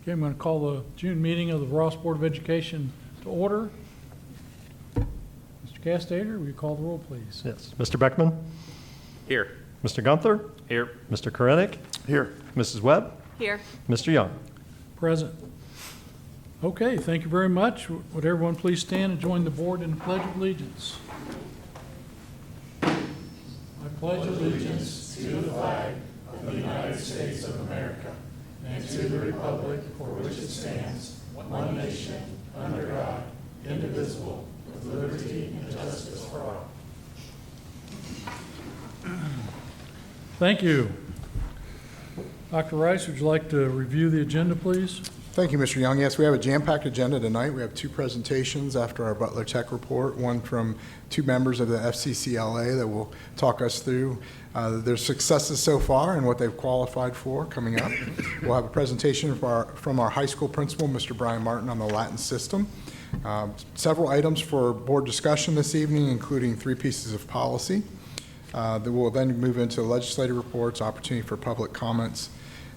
Okay, I'm going to call the June meeting of the Ross Board of Education to order. Mr. Castater, will you call the roll, please? Yes. Mr. Beckman? Here. Mr. Gunther? Here. Mr. Korenik? Here. Mrs. Webb? Here. Mr. Young? Present. Okay, thank you very much. Would everyone please stand and join the board in the Pledge of Allegiance? I pledge allegiance to the flag of the United States of America and to the republic for which it stands, one nation, under God, indivisible, with liberty and justice for all. Thank you. Dr. Rice, would you like to review the agenda, please? Thank you, Mr. Young. Yes, we have a jam-packed agenda tonight. We have two presentations after our Butler Tech report, one from two members of the FCCLA that will talk us through their successes so far and what they've qualified for coming up. We'll have a presentation from our high school principal, Mr. Brian Martin, on the Latin system. Several items for board discussion this evening, including 3 pieces of policy. We'll then move into legislative reports, opportunity for public comments.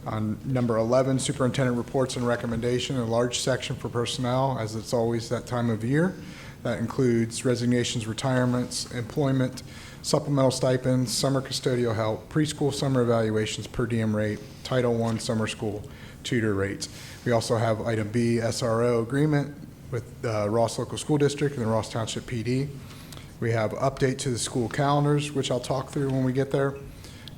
On number 11, superintendent reports and recommendation, a large section for personnel, as it's always that time of year. That includes resignations, retirements, employment, supplemental stipends, summer custodial help, preschool summer evaluations, per diem rate, Title I summer school tutor rates. We also have item B, SRO agreement with Ross Local School District and the Ross Township PD. We have update to the school calendars, which I'll talk through when we get there.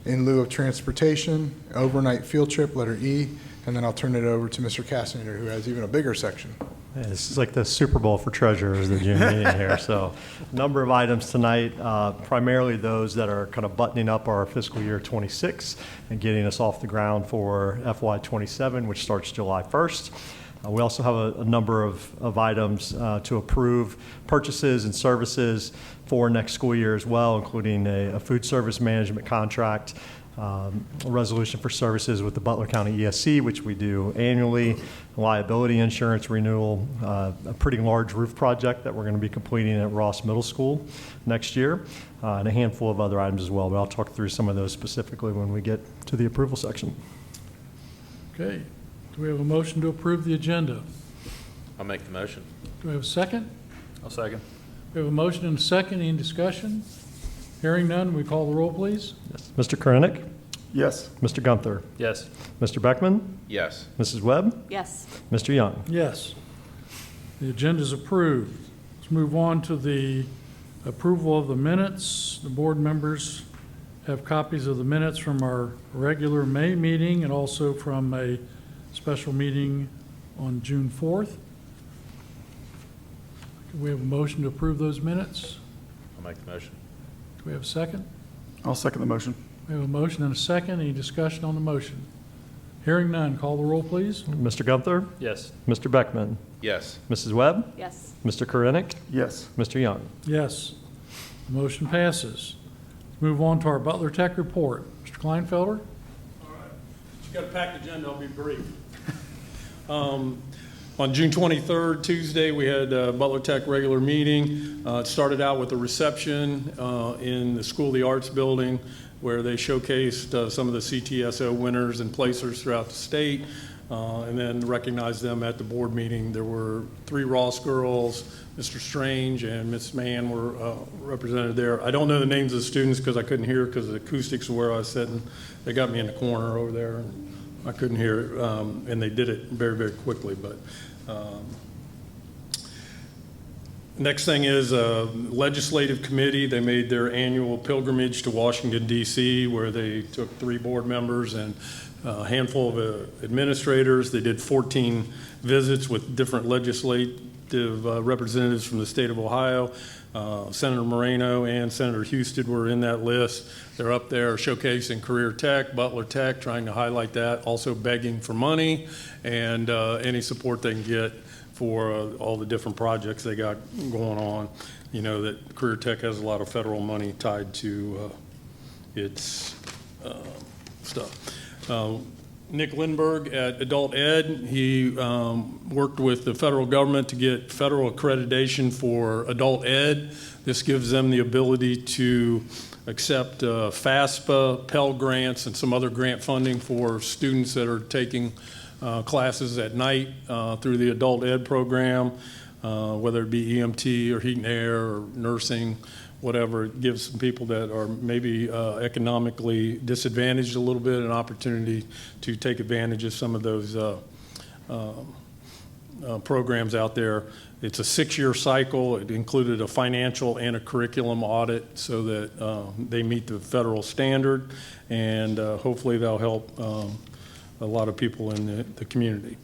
In lieu of transportation, overnight field trip, letter E, and then I'll turn it over to Mr. Castaner, who has even a bigger section. Yeah, this is like the Super Bowl for treasurers, the June meeting here. So a number of items tonight, primarily those that are kind of buttoning up our fiscal year 26 and getting us off the ground for FY 27, which starts July 1st. We also have a number of items to approve purchases and services for next school year as well, including a food service management contract, a resolution for services with the Butler County ESC, which we do annually, liability insurance renewal, a pretty large roof project that we're going to be completing at Ross Middle School next year, and a handful of other items as well, but I'll talk through some of those specifically when we get to the approval section. Okay. Do we have a motion to approve the agenda? I'll make the motion. Do we have a second? I'll second. We have a motion and a second. Any discussion? Hearing none, we call the roll, please. Yes. Mr. Korenik? Yes. Mr. Gunther? Yes. Mr. Beckman? Yes. Mrs. Webb? Yes. Mr. Young? Yes. The agenda is approved. Let's move on to the approval of the minutes. The board members have copies of the minutes from our regular May meeting and also from a special meeting on June 4th. Do we have a motion to approve those minutes? I'll make the motion. Do we have a second? I'll second the motion. We have a motion and a second. Any discussion on the motion? Hearing none, call the roll, please. Mr. Gunther? Yes. Mr. Beckman? Yes. Mrs. Webb? Yes. Mr. Korenik? Yes. Mr. Young? Yes. The motion passes. Let's move on to our Butler Tech report. Mr. Kleinfelder? All right. You've got a packed agenda. I'll be brief. On June 23rd, Tuesday, we had a Butler Tech regular meeting. It started out with a reception in the School of the Arts building where they showcased some of the CTSO winners and placers throughout the state and then recognized them at the board meeting. There were 3 Ross girls, Mr. Strange and Miss Mann were represented there. I don't know the names of the students because I couldn't hear because the acoustics of where I was sitting. They got me in the corner over there. I couldn't hear it, and they did it very, very quickly. But next thing is legislative committee. They made their annual pilgrimage to Washington, D.C., where they took 3 board members and a handful of administrators. They did 14 visits with different legislative representatives from the state of Ohio. Senator Moreno and Senator Houston were in that list. They're up there showcasing Career Tech, Butler Tech, trying to highlight that, also begging for money and any support they can get for all the different projects they got going on. You know that Career Tech has a lot of federal money tied to its stuff. Nick Lindberg at Adult Ed, he worked with the federal government to get federal accreditation for adult ed. This gives them the ability to accept FAFSA, Pell grants, and some other grant funding for students that are taking classes at night through the adult ed program, whether it be EMT or heat and air or nursing, whatever. It gives some people that are maybe economically disadvantaged a little bit an opportunity to take advantage of some of those programs out there. It's a 6-year cycle. It included a financial and a curriculum audit so that they meet the federal standard, and hopefully that'll help a lot of people in the community.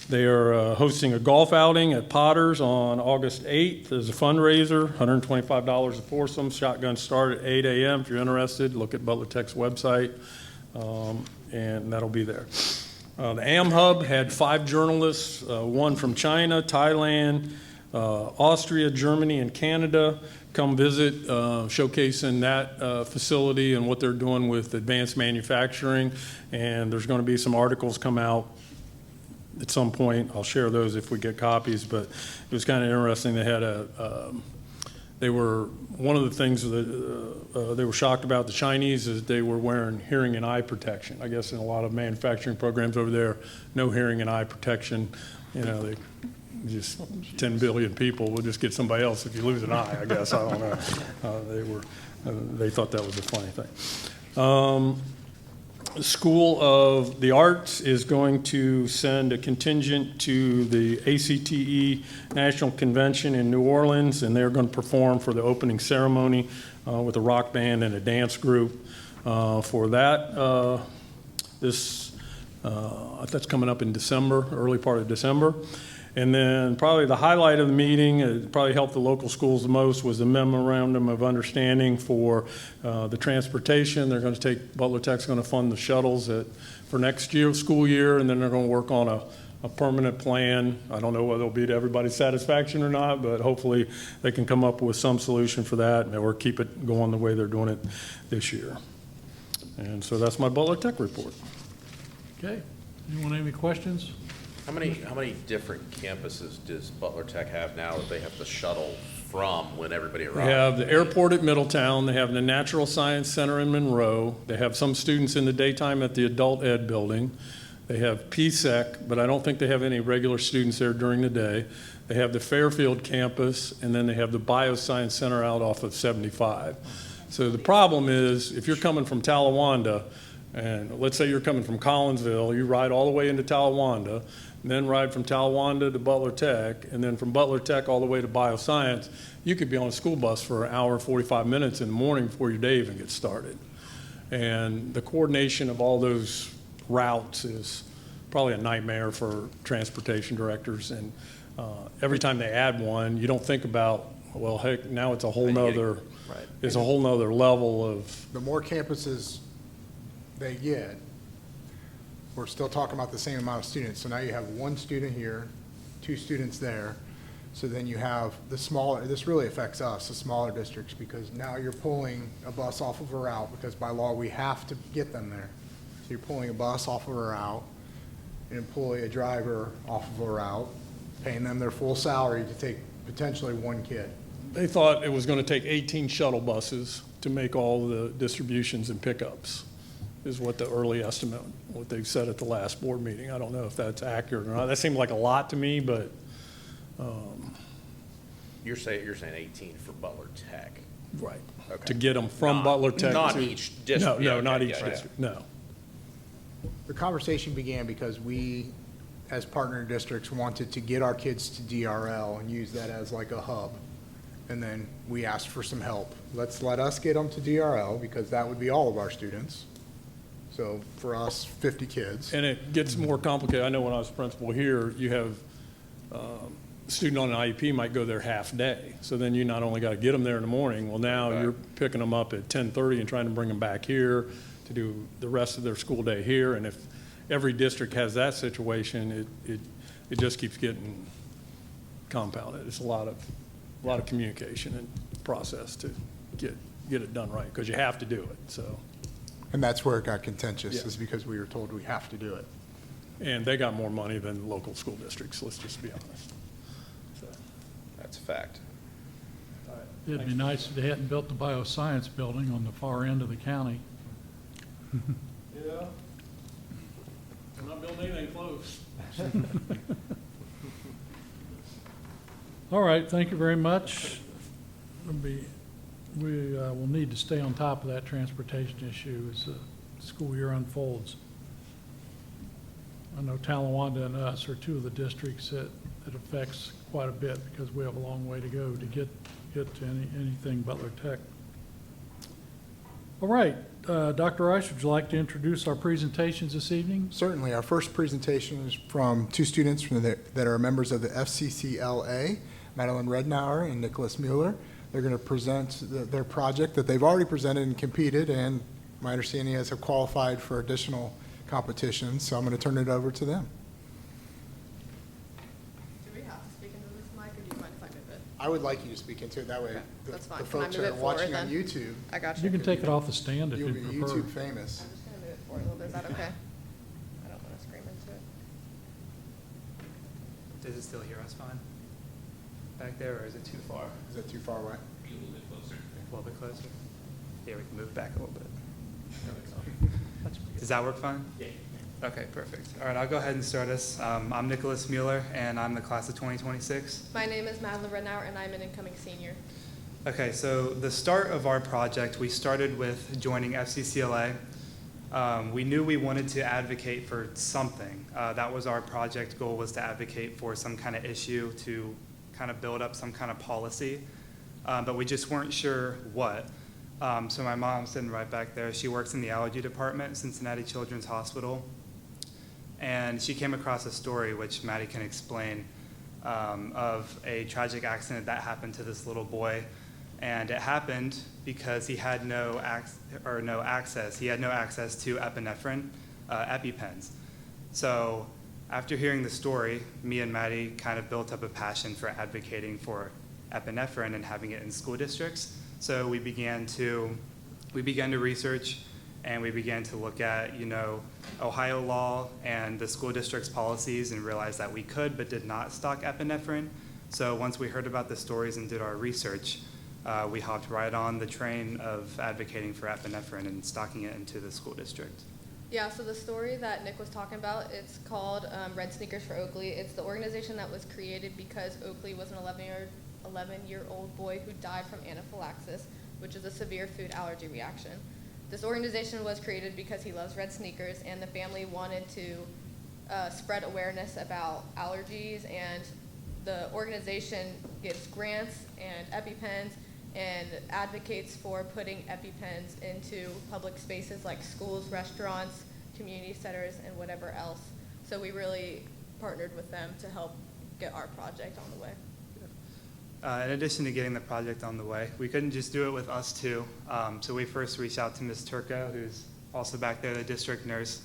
They are hosting a golf outing at Potter's on August 8th as a fundraiser, $125 a foursome. Shotguns start at 8 a.m. If you're interested, look at Butler Tech's website, and that'll be there. The AM Hub had 5 journalists, one from China, Thailand, Austria, Germany, and Canada, come visit, showcasing that facility and what they're doing with advanced manufacturing. And there's going to be some articles come out at some point. I'll share those if we get copies, but it was kind of interesting. They had one of the things that they were shocked about, the Chinese, is they were wearing hearing and eye protection. I guess in a lot of manufacturing programs over there, no hearing and eye protection. You know, they just 10 billion people will just get somebody else if you lose an eye, I guess. I don't know. They thought that was a funny thing. School of the Arts is going to send a contingent to the ACTE National Convention in New Orleans, and they're going to perform for the opening ceremony with a rock band and a dance group. For that, that's coming up in December, early part of December. And then probably the highlight of the meeting, it probably helped the local schools the most, was the memorandum of understanding for the transportation. They're going to take, Butler Tech's going to fund the shuttles for next year, school year, and then they're going to work on a permanent plan. I don't know whether it'll be to everybody's satisfaction or not, but hopefully they can come up with some solution for that or keep it going the way they're doing it this year. And so that's my Butler Tech report. Okay. Anyone have any questions? How many different campuses does Butler Tech have now that they have to shuttle from when everybody They arrives? have the airport at Middletown. They have the Natural Science Center in Monroe. They have some students in the daytime at the Adult Ed building. They have PSEC, but I don't think they have any regular students there during the day. They have the Fairfield campus, and then they have the Bioscience Center out off of 75. So the problem is, if you're coming from Talawanda, and let's say you're coming from Collinsville, you ride all the way into Talawanda, and then ride from Talawanda to Butler Tech, and then from Butler Tech all the way to Bioscience, you could be on a school bus for an hour, 45 minutes in the morning before your day even gets started. And the coordination of all those routes is probably a nightmare for transportation directors. And every time they add one, you don't think about, well, heck, now it's a whole nother, it's a whole nother level of. The more campuses they get, we're still talking about the same amount of students. So now you have 1 student here, 2 students there. So then you have the smaller, this really affects us, the smaller districts, because now you're pulling a bus off of a route, because by law we have to get them there. So you're pulling a bus off of a route, and employ a driver off of a route, paying them their full salary to take potentially 1 kid. They thought it was going to take 18 shuttle buses to make all the distributions and pickups, is what the early estimate, what they said at the last board meeting. I don't know if that's accurate or not. That seemed like a lot to me, but You're saying 18 for Butler Tech. right. Okay. To get them from Butler Tech Not to. each district. No, Yeah, not okay, each yeah, district, no. The conversation began because we, as partner districts, wanted to get our kids to DRL and use that as like a hub. And then we asked for some help. Let us get them to DRL, because that would be all of our students. So for us, 50 kids. And it gets more complicated. I know when I was principal here, you have a student on an IEP might go there half day. So then you not only got to get them there in the morning, well, now Right. you're picking them up at 10:30 and trying to bring them back here to do the rest of their school day here. And if every district has that situation, it just keeps getting compounded. It's a lot of communication and process to get it done right, because you have to do it, so. And that's where it got contentious, Yeah. is because we were told we have to do it. And they got more money than local school districts, let's just be honest. So, That's a fact. all right. It'd be nice if they hadn't built the bioscience building on the far end of the county. Yeah. They're not building build anything close. All right, thank you very much. We will need to stay on top of that transportation issue as the school year unfolds. I know Talawanda and us are two of the districts that affects quite a bit because we have a long way to go to get to anything Butler Tech. All right, Dr. Rice, would you like to introduce our presentations this evening? Certainly. Our first presentation is from two students that are members of the FCCLA, Madeline Rednauer and Nicholas Mueller. They're going to present their project that they've already presented and competed, and my understanding is have qualified for additional competitions. So I'm going to turn it over to them. Do we have to speak into this mic, or do you mind if I move it? I would like you to speak into it. That way, Okay, the that's fine. the Can I folks move that are it forward watching on then? YouTube, I got you. You can take it off the stand if you'll you be prefer. YouTube famous. I'm just gonna move it forward a little bit. Is that okay? I don't wanna scream into it. Does it still hear us fine? Back there, or is it too far? Is that too far away? A little bit closer? Yeah, we can move back a little bit. Does that work fine? Yeah. Okay, perfect. All right, I'll go ahead and start us. I'm Nicholas Mueller, and I'm the class of 2026. My name is Madeline Rednauer, and I'm an incoming senior. Okay, so the start of our project, we started with joining FCCLA. We knew we wanted to advocate for something. That was our project goal, was to advocate for some kind of issue, to kind of build up some kind of policy, but we just weren't sure what. So my mom's sitting right back there. She works in the allergy department at Cincinnati Children's Hospital, and she came across a story, which Maddie can explain, of a tragic accident that happened to this little boy. And it happened because he had no access. He had no access to epinephrine, EpiPens. So after hearing the story, me and Maddie kind of built up a passion for advocating for epinephrine and having it in school districts. So we began to research, and we began to look at, Ohio law and the school district's policies, and realized that we could but did not stock epinephrine. So once we heard about the stories and did our research, we hopped right on the train of advocating for epinephrine and stocking it into the school district. Yeah, so the story that Nick was talking about, it's called Red Sneakers for Oakley. It's the organization that was created because Oakley was an 11-year-old boy who died from anaphylaxis, which is a severe food allergy reaction. This organization was created because he loves red sneakers, and the family wanted to spread awareness about allergies, and the organization gives grants and EpiPens and advocates for putting EpiPens into public spaces like schools, restaurants, community centers, and whatever else. So we really partnered with them to help get our project on the way. In addition to getting the project on the way, we couldn't just do it with us two. So we first reached out to Ms. Turco, who's also back there, the district nurse.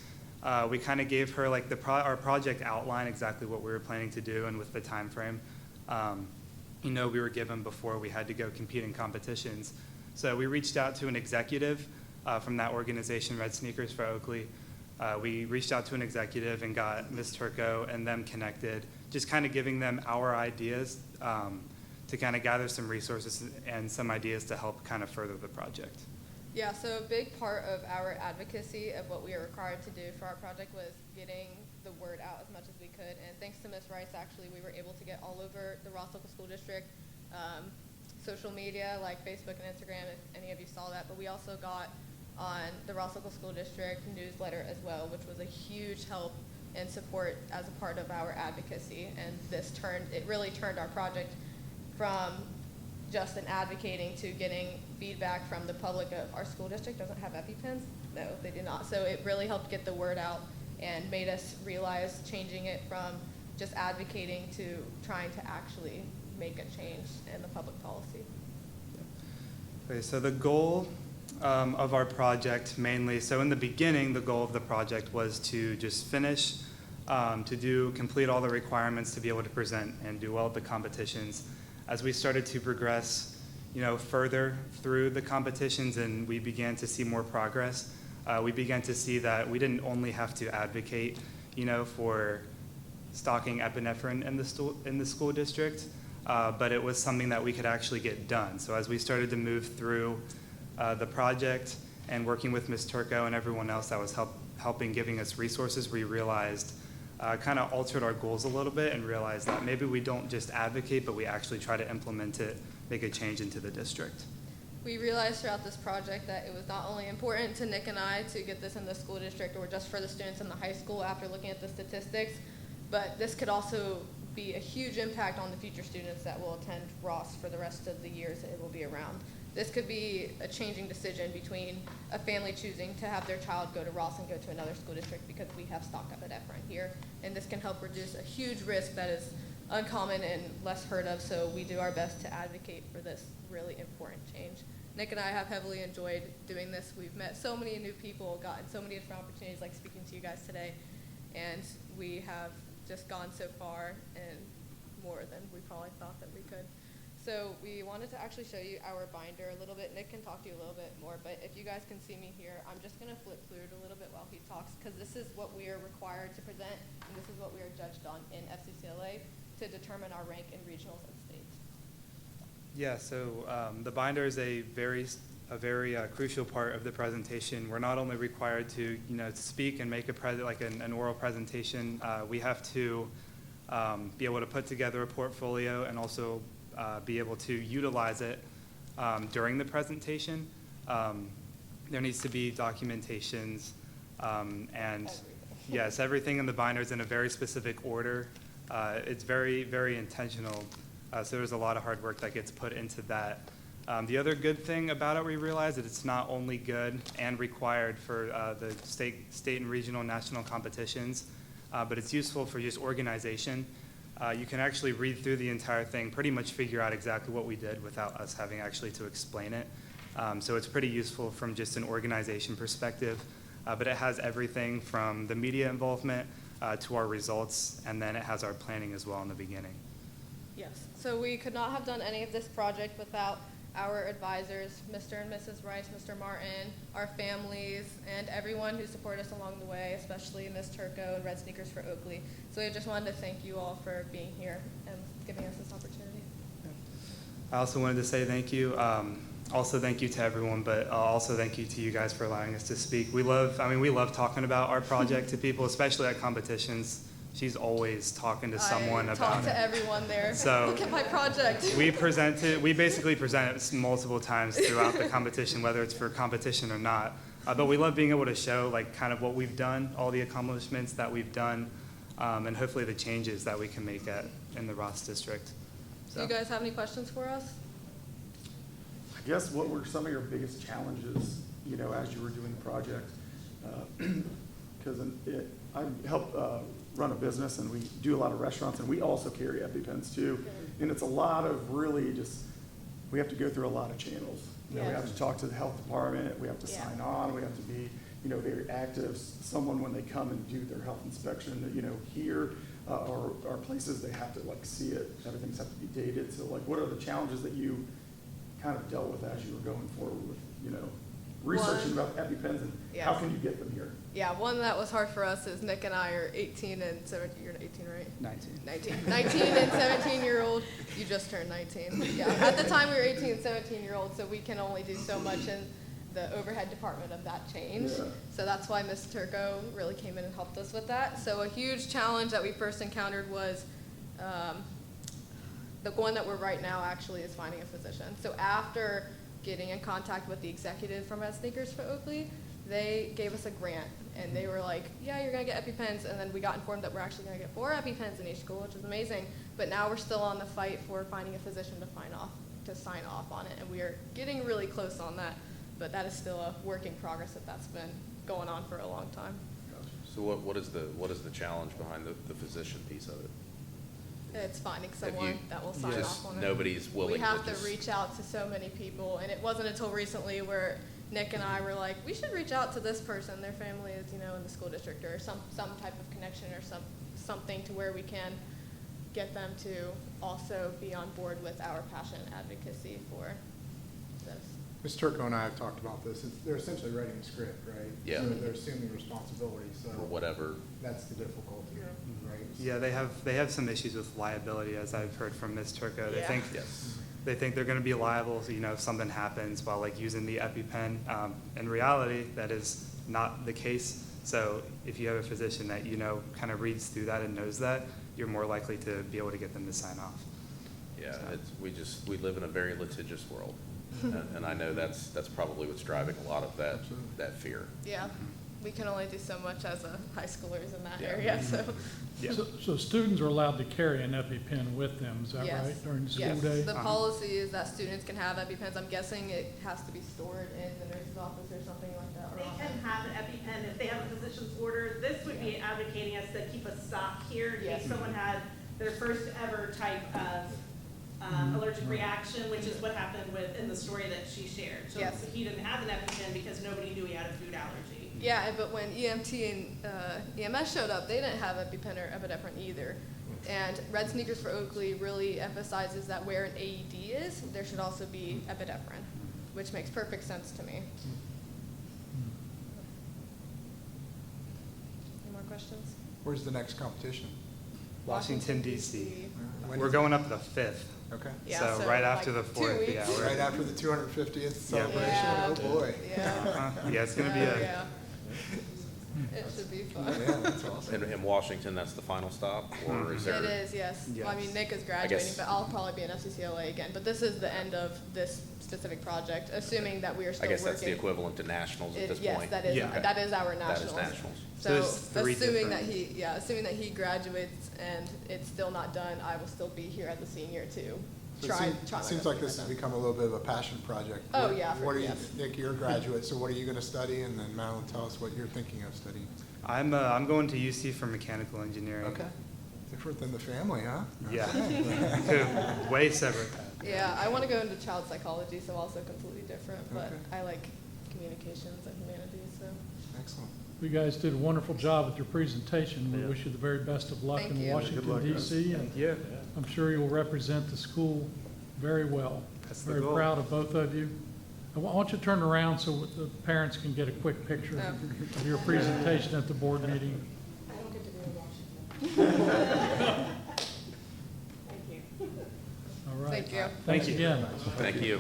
We kind of gave her like our project outline, exactly what we were planning to do, and with the time frame. We were given before we had to go compete in competitions. So we reached out to an executive from that organization, Red Sneakers for Oakley. We reached out to an executive and got Ms. Turco and them connected, just kind of giving them our ideas to kind of gather some resources and some ideas to help kind of further the project. Yeah, so a big part of our advocacy of what we were required to do for our project was getting the word out as much as we could. And thanks to Ms. Rice, actually, we were able to get all over the Ross Local School District, social media like Facebook and Instagram, if any of you saw that. But we also got on the Ross Local School District newsletter as well, which was a huge help and support as a part of our advocacy. And it really turned our project from just an advocating to getting feedback from the public of our school district doesn't have EpiPens. No, they do not. So it really helped get the word out and made us realize changing it from just advocating to trying to actually make a change in the public policy. Okay, so the goal of our project mainly, so in the beginning, the goal of the project was to just finish, complete all the requirements to be able to present and do well at the competitions. As we started to progress, further through the competitions and we began to see more progress, we began to see that we didn't only have to advocate, for stocking epinephrine in the school district, but it was something that we could actually get done. So as we started to move through the project and working with Ms. Turco and everyone else that was helping giving us resources, we realized kind of altered our goals a little bit and realized that maybe we don't just advocate, but we actually try to implement it, make a change into the district. We realized throughout this project that it was not only important to Nick and I to get this in the school district or just for the students in the high school after looking at the statistics, but this could also be a huge impact on the future students that will attend Ross for the rest of the years that it will be around. This could be a changing decision between a family choosing to have their child go to Ross and go to another school district because we have stock up at Efron here. And this can help reduce a huge risk that is uncommon and less heard of, so we do our best to advocate for this really important change. Nick and I have heavily enjoyed doing this. We've met so many new people, gotten so many different opportunities like speaking to you guys today, and we have just gone so far and more than we probably thought that we could. So we wanted to actually show you our binder a little bit. Nick can talk to you a little bit more, but if you guys can see me here, I'm just going to flip through it a little bit while he talks, because this is what we are required to present, and this is what we are judged on in FCCLA to determine our rank in regionals and states. Yeah, so the binder is a very crucial part of the presentation. We're not only required to speak and make an oral presentation. We have to be able to put together a portfolio and also be able to utilize it during the presentation. There needs to be documentations and yes, everything in the binder is in a very specific order. It's very, very intentional. So there's a lot of hard work that gets put into that. The other good thing about it, we realize that it's not only good and required for the state and regional national competitions, but it's useful for just organization. You can actually read through the entire thing, pretty much figure out exactly what we did without us having actually to explain it. So it's pretty useful from just an organization perspective, but it has everything from the media involvement to our results, and then it has our planning as well in the beginning. Yes, so we could not have done any of this project without our advisors, Mr. and Mrs. Rice, Mr. Martin, our families, and everyone who supported us along the way, especially Ms. Turco and Red Sneakers for Oakley. So I just wanted to thank you all for being here and giving us this opportunity. I also wanted to say thank you. Also thank you to everyone, but also thank you to you guys for allowing us to speak. We love talking about our project to people, especially at competitions. She's always talking to someone I about talk to it. everyone there. So look at my project. We basically present it multiple times throughout the competition, whether it's for competition or not. But we love being able to show kind of what we've done, all the accomplishments that we've done, and hopefully the changes that we can make in the Ross district. Do you guys have any questions for us? I guess what were some of your biggest challenges, as you were doing the project? Because I help run a business, and we do a lot of restaurants, and we also carry EpiPens too. And it's a lot of really we have to go through a lot of channels. We have to talk to the health department, we have to sign on, we have to be, very active. Someone, when they come and do their health inspection, here are places they have to see it. Everything's have to be dated. So what are the challenges that you kind of dealt with as you were going forward with, researching about EpiPens, and how can you get them here? Yeah, one that was hard for us is Nick and I are 18 and 17. You're 18, right? 19. 19 and 17-year-old. You just turned 19. Yeah. At the time we were 18 and 17-year-old, so we can only do so much in the overhead department of that change. Yeah. So that's why Ms. Turco really came in and helped us with that. So a huge challenge that we first encountered was the one that we're right now actually is finding a physician. So after getting in contact with the executive from Red Sneakers for Oakley, they gave us a grant, and they were like, yeah, you're going to get EpiPens, and then we got informed that we're actually going to get 4 EpiPens in each school, which is amazing, but now we're still on the fight for finding a physician to sign off on it, and we are getting really close on that, but that is still a work in progress that's been going on for a long time. So what is the challenge behind the physician piece of it? It's finding Have someone you- that will sign just off on it. nobody's willing We to have to just- reach out to so many people, and it wasn't until recently where Nick and I were like, we should reach out to this person. Their family is, in the school district, or some type of connection, or something to where we can get them to also be on board with our passion and advocacy for this. Ms. Turco and I have talked about this. They're essentially writing a script, right? Yeah. So they're assuming responsibility, so Or whatever. that's the difficulty, right? Yeah, they have some issues with liability, as I've heard from Ms. Turco. They Yeah. think Yes. they think they're going to be liable, if something happens while using the EpiPen. In reality, that is not the case. So if you have a physician that you know kind of reads through that and knows that, you're more likely to be able to get them to sign off. Yeah, we live in a very litigious world. And I know that's probably what's driving a lot of that fear. Yeah, we can only do so much as a high schoolers in that Yeah. area, so. Yeah. So students are allowed to carry an EpiPen with them, is that Yes. right, during the school Yes, day? the policy is that students can have EpiPens. I'm guessing it has to be stored in the nurse's office or something like that. or They on can hand. have an EpiPen if they have a physician's order. This would be advocating us to keep a stock here in Yes. case someone had their first ever type of allergic reaction, which is what happened in the story that she shared. So Yes. he didn't have an EpiPen because nobody knew he had a food allergy. Yeah, but when EMT and EMS showed up, they didn't have EpiPen or epinephrine either. And Red Sneakers for Oakley really emphasizes that where an AED is, there should also be epinephrine, which makes perfect sense to me. Any more questions? Where's the next competition? Washington DC. When We're is- going up the 5th. Okay. Yeah, So right after like the 2 4th, weeks. yeah. we're- Right after the 250th Yeah. celebration? Yeah. Oh, boy. Yeah. Yeah, it's gonna be Oh, a, yeah. It should be fun. Yeah, that's awesome. In Washington, that's the final stop, or is there? It is, yes. Well, I mean, Yes. Nick is graduating, guess- but I'll probably be in FCCLA again. But this is the end of this specific project, assuming that we are I still guess that's the working. equivalent to nationals at this Yes, point. that is, Yeah. that is our That is nationals. nationals. So So there's three assuming that different- assuming that he graduates and it's still not done, I will still be here as a senior too. So Try it my seems best like to this get has that become a little bit of a passion project. Oh, What- yeah, for- What are you, yes. Nick, you're a graduate, so what are you going to study? And then Madeline, tell us what you're thinking of studying. I'm going to UC for mechanical engineering. Different than the family, huh? Yeah. Way separate. Yeah, I want to go into child psychology, so also completely different, but Okay. I like communications and humanities, so. Excellent. You guys did a wonderful job with your presentation. We Yeah. wish you the very best of luck Thank in you. Washington DC. And Thank you. I'm sure you'll represent the school very well. That's the Very goal. proud of both of you. I want you to turn around so the parents can get a quick picture Oh. of your presentation at the board meeting. I don't get to be in Washington. Thank you. All right. Thank you. Thanks you. again. Thank you.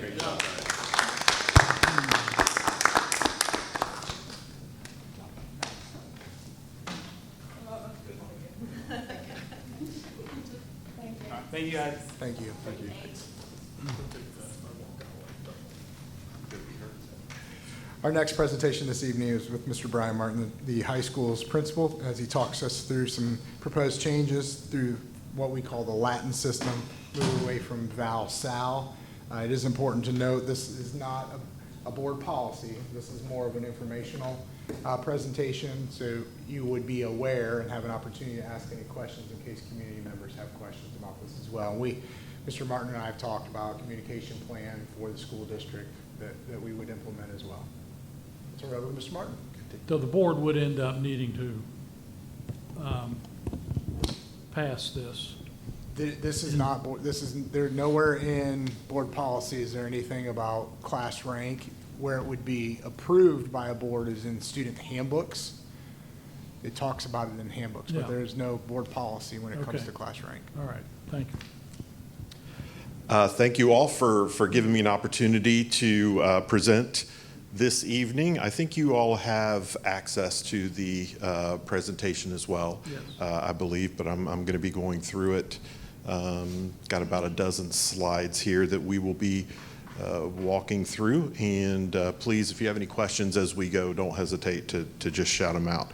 Thank you, guys. Thank you. Thank you. Our next presentation this evening is with Mr. Brian Martin, the high school's principal, as he talks us through some proposed changes through what we call the Latin system, moving away from Val-Sal. It is important to note this is not a board policy. This is more of an informational presentation, so you would be aware and have an opportunity to ask any questions in case community members have questions about this as well. Mr. Martin and I have talked about a communication plan for the school district that we would implement as well. Turn it over to Mr. Martin. So the board would end up needing to pass this. This is not, there nowhere in board policy is there anything about class rank. Where it would be approved by a board is in student handbooks. It talks about it in handbooks, but Yeah. there is no board policy when it comes Okay. to class rank. All right, thank you. Thank you all for giving me an opportunity to present this evening. I think you all have access to the presentation as well, Yes. I believe, but I'm going to be going through it. Got about a dozen slides here that we will be walking through. And please, if you have any questions as we go, don't hesitate to just shout them out.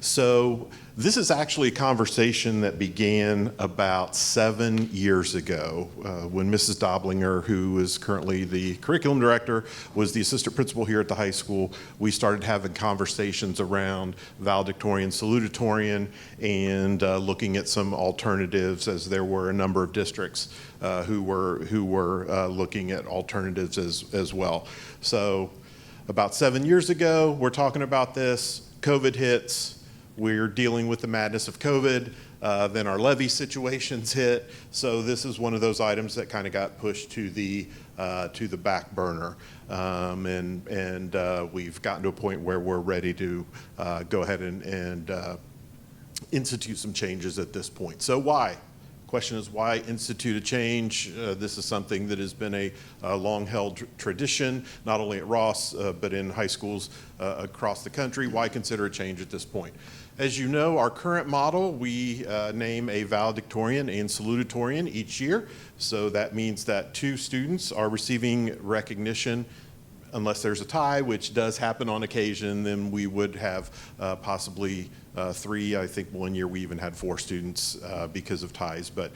So this is actually a conversation that began about 7 years ago when Mrs. Doblinger, who is currently the curriculum director, was the assistant principal here at the high school. We started having conversations around valedictorian, salutatorian, and looking at some alternatives, as there were a number of districts who were looking at alternatives as well. So about 7 years ago, we're talking about this. COVID hits. We're dealing with the madness of COVID. Then our levy situations hit. So this is one of those items that kind of got pushed to the back burner. And we've gotten to a point where we're ready to go ahead and institute some changes at this point. So why Question is why institute a change? This is something that has been a long-held tradition, not only at Ross, but in high schools across the country. Why consider a change at this point? As you know, our current model, we name a valedictorian and salutatorian each year. So that means that 2 students are receiving recognition unless there's a tie, which does happen on occasion. Then we would have possibly 3. I think one year we even had 4 students because of ties. But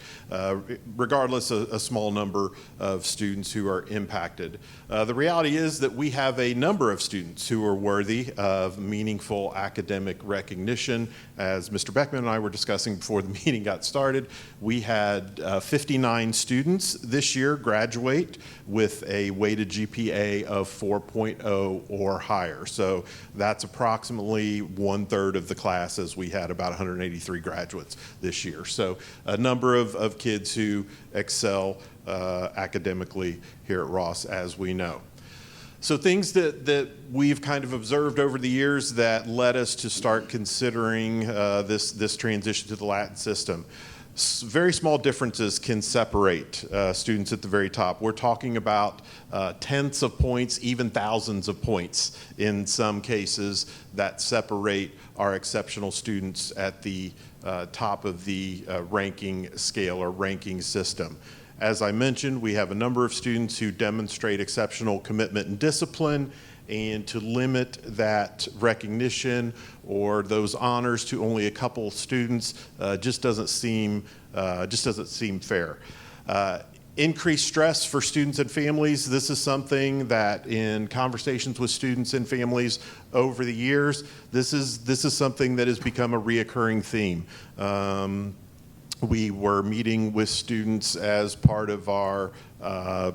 regardless, a small number of students who are impacted. The reality is that we have a number of students who are worthy of meaningful academic recognition. As Mr. Beckman and I were discussing before the meeting got started, we had 59 students this year graduate with a weighted GPA of 4.0 or higher. So that's approximately 1/3 of the class, as we had about 183 graduates this year. So a number of kids who excel academically here at Ross, as we know. So things that we've kind of observed over the years that led us to start considering this transition to the Latin system. Very small differences can separate students at the very top. We're talking about tenths of points, even thousands of points in some cases that separate our exceptional students at the top of the ranking scale or ranking system. As I mentioned, we have a number of students who demonstrate exceptional commitment and discipline, and to limit that recognition or those honors to only a couple students just doesn't seem fair. Increased stress for students and families. This is something that in conversations with students and families over the years, this is something that has become a reoccurring theme. We were meeting with students as part of our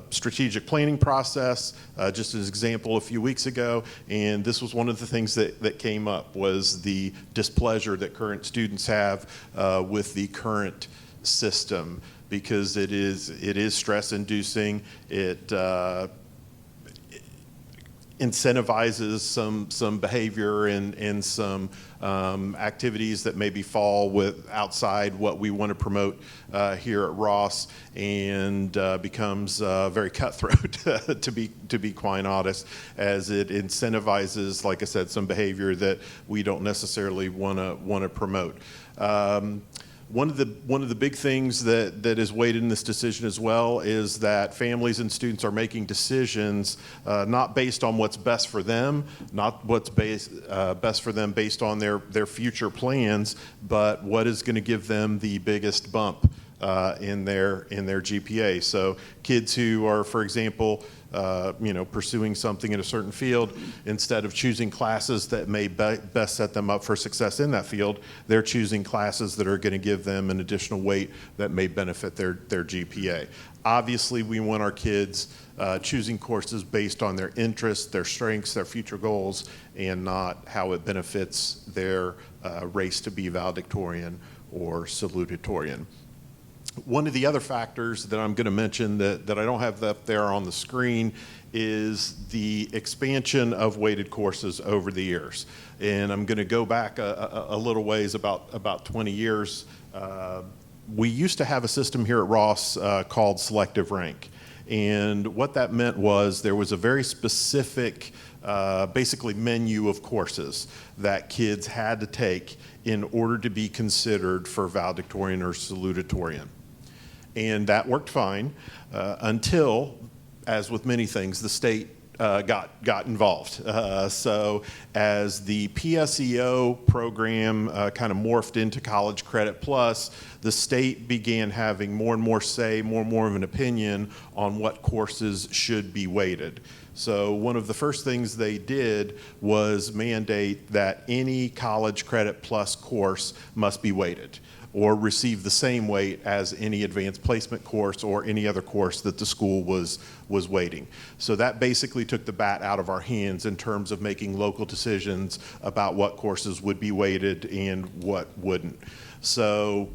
strategic planning process, just as an example a few weeks ago, and this was one of the things that came up was the displeasure that current students have with the current system, because it is stress-inducing. It incentivizes some behavior and some activities that maybe fall outside what we want to promote here at Ross, and becomes very cutthroat to be quite honest, as it incentivizes, like I said, some behavior that we don't necessarily want to promote. One of the big things that is weighed in this decision as well is that families and students are making decisions not based on what's best for them, not what's best for them based on their future plans, but what is going to give them the biggest bump in their GPA. So kids who are, for example, pursuing something in a certain field, instead of choosing classes that may best set them up for success in that field, they're choosing classes that are going to give them an additional weight that may benefit their GPA. Obviously, we want our kids choosing courses based on their interests, their strengths, their future goals, and not how it benefits their race to be valedictorian or salutatorian. One of the other factors that I'm going to mention that I don't have up there on the screen is the expansion of weighted courses over the years. And I'm going to go back a little ways, about 20 years. We used to have a system here at Ross called selective rank. And what that meant was there was a very specific basically menu of courses that kids had to take in order to be considered for valedictorian or salutatorian. And that worked fine until, as with many things, the state got involved. So as the PSEO program kind of morphed into College Credit Plus, the state began having more and more say, more and more of an opinion on what courses should be weighted. So one of the first things they did was mandate that any College Credit Plus course must be weighted, or receive the same weight as any advanced placement course or any other course that the school was weighting. So that basically took the bat out of our hands in terms of making local decisions about what courses would be weighted and what wouldn't. So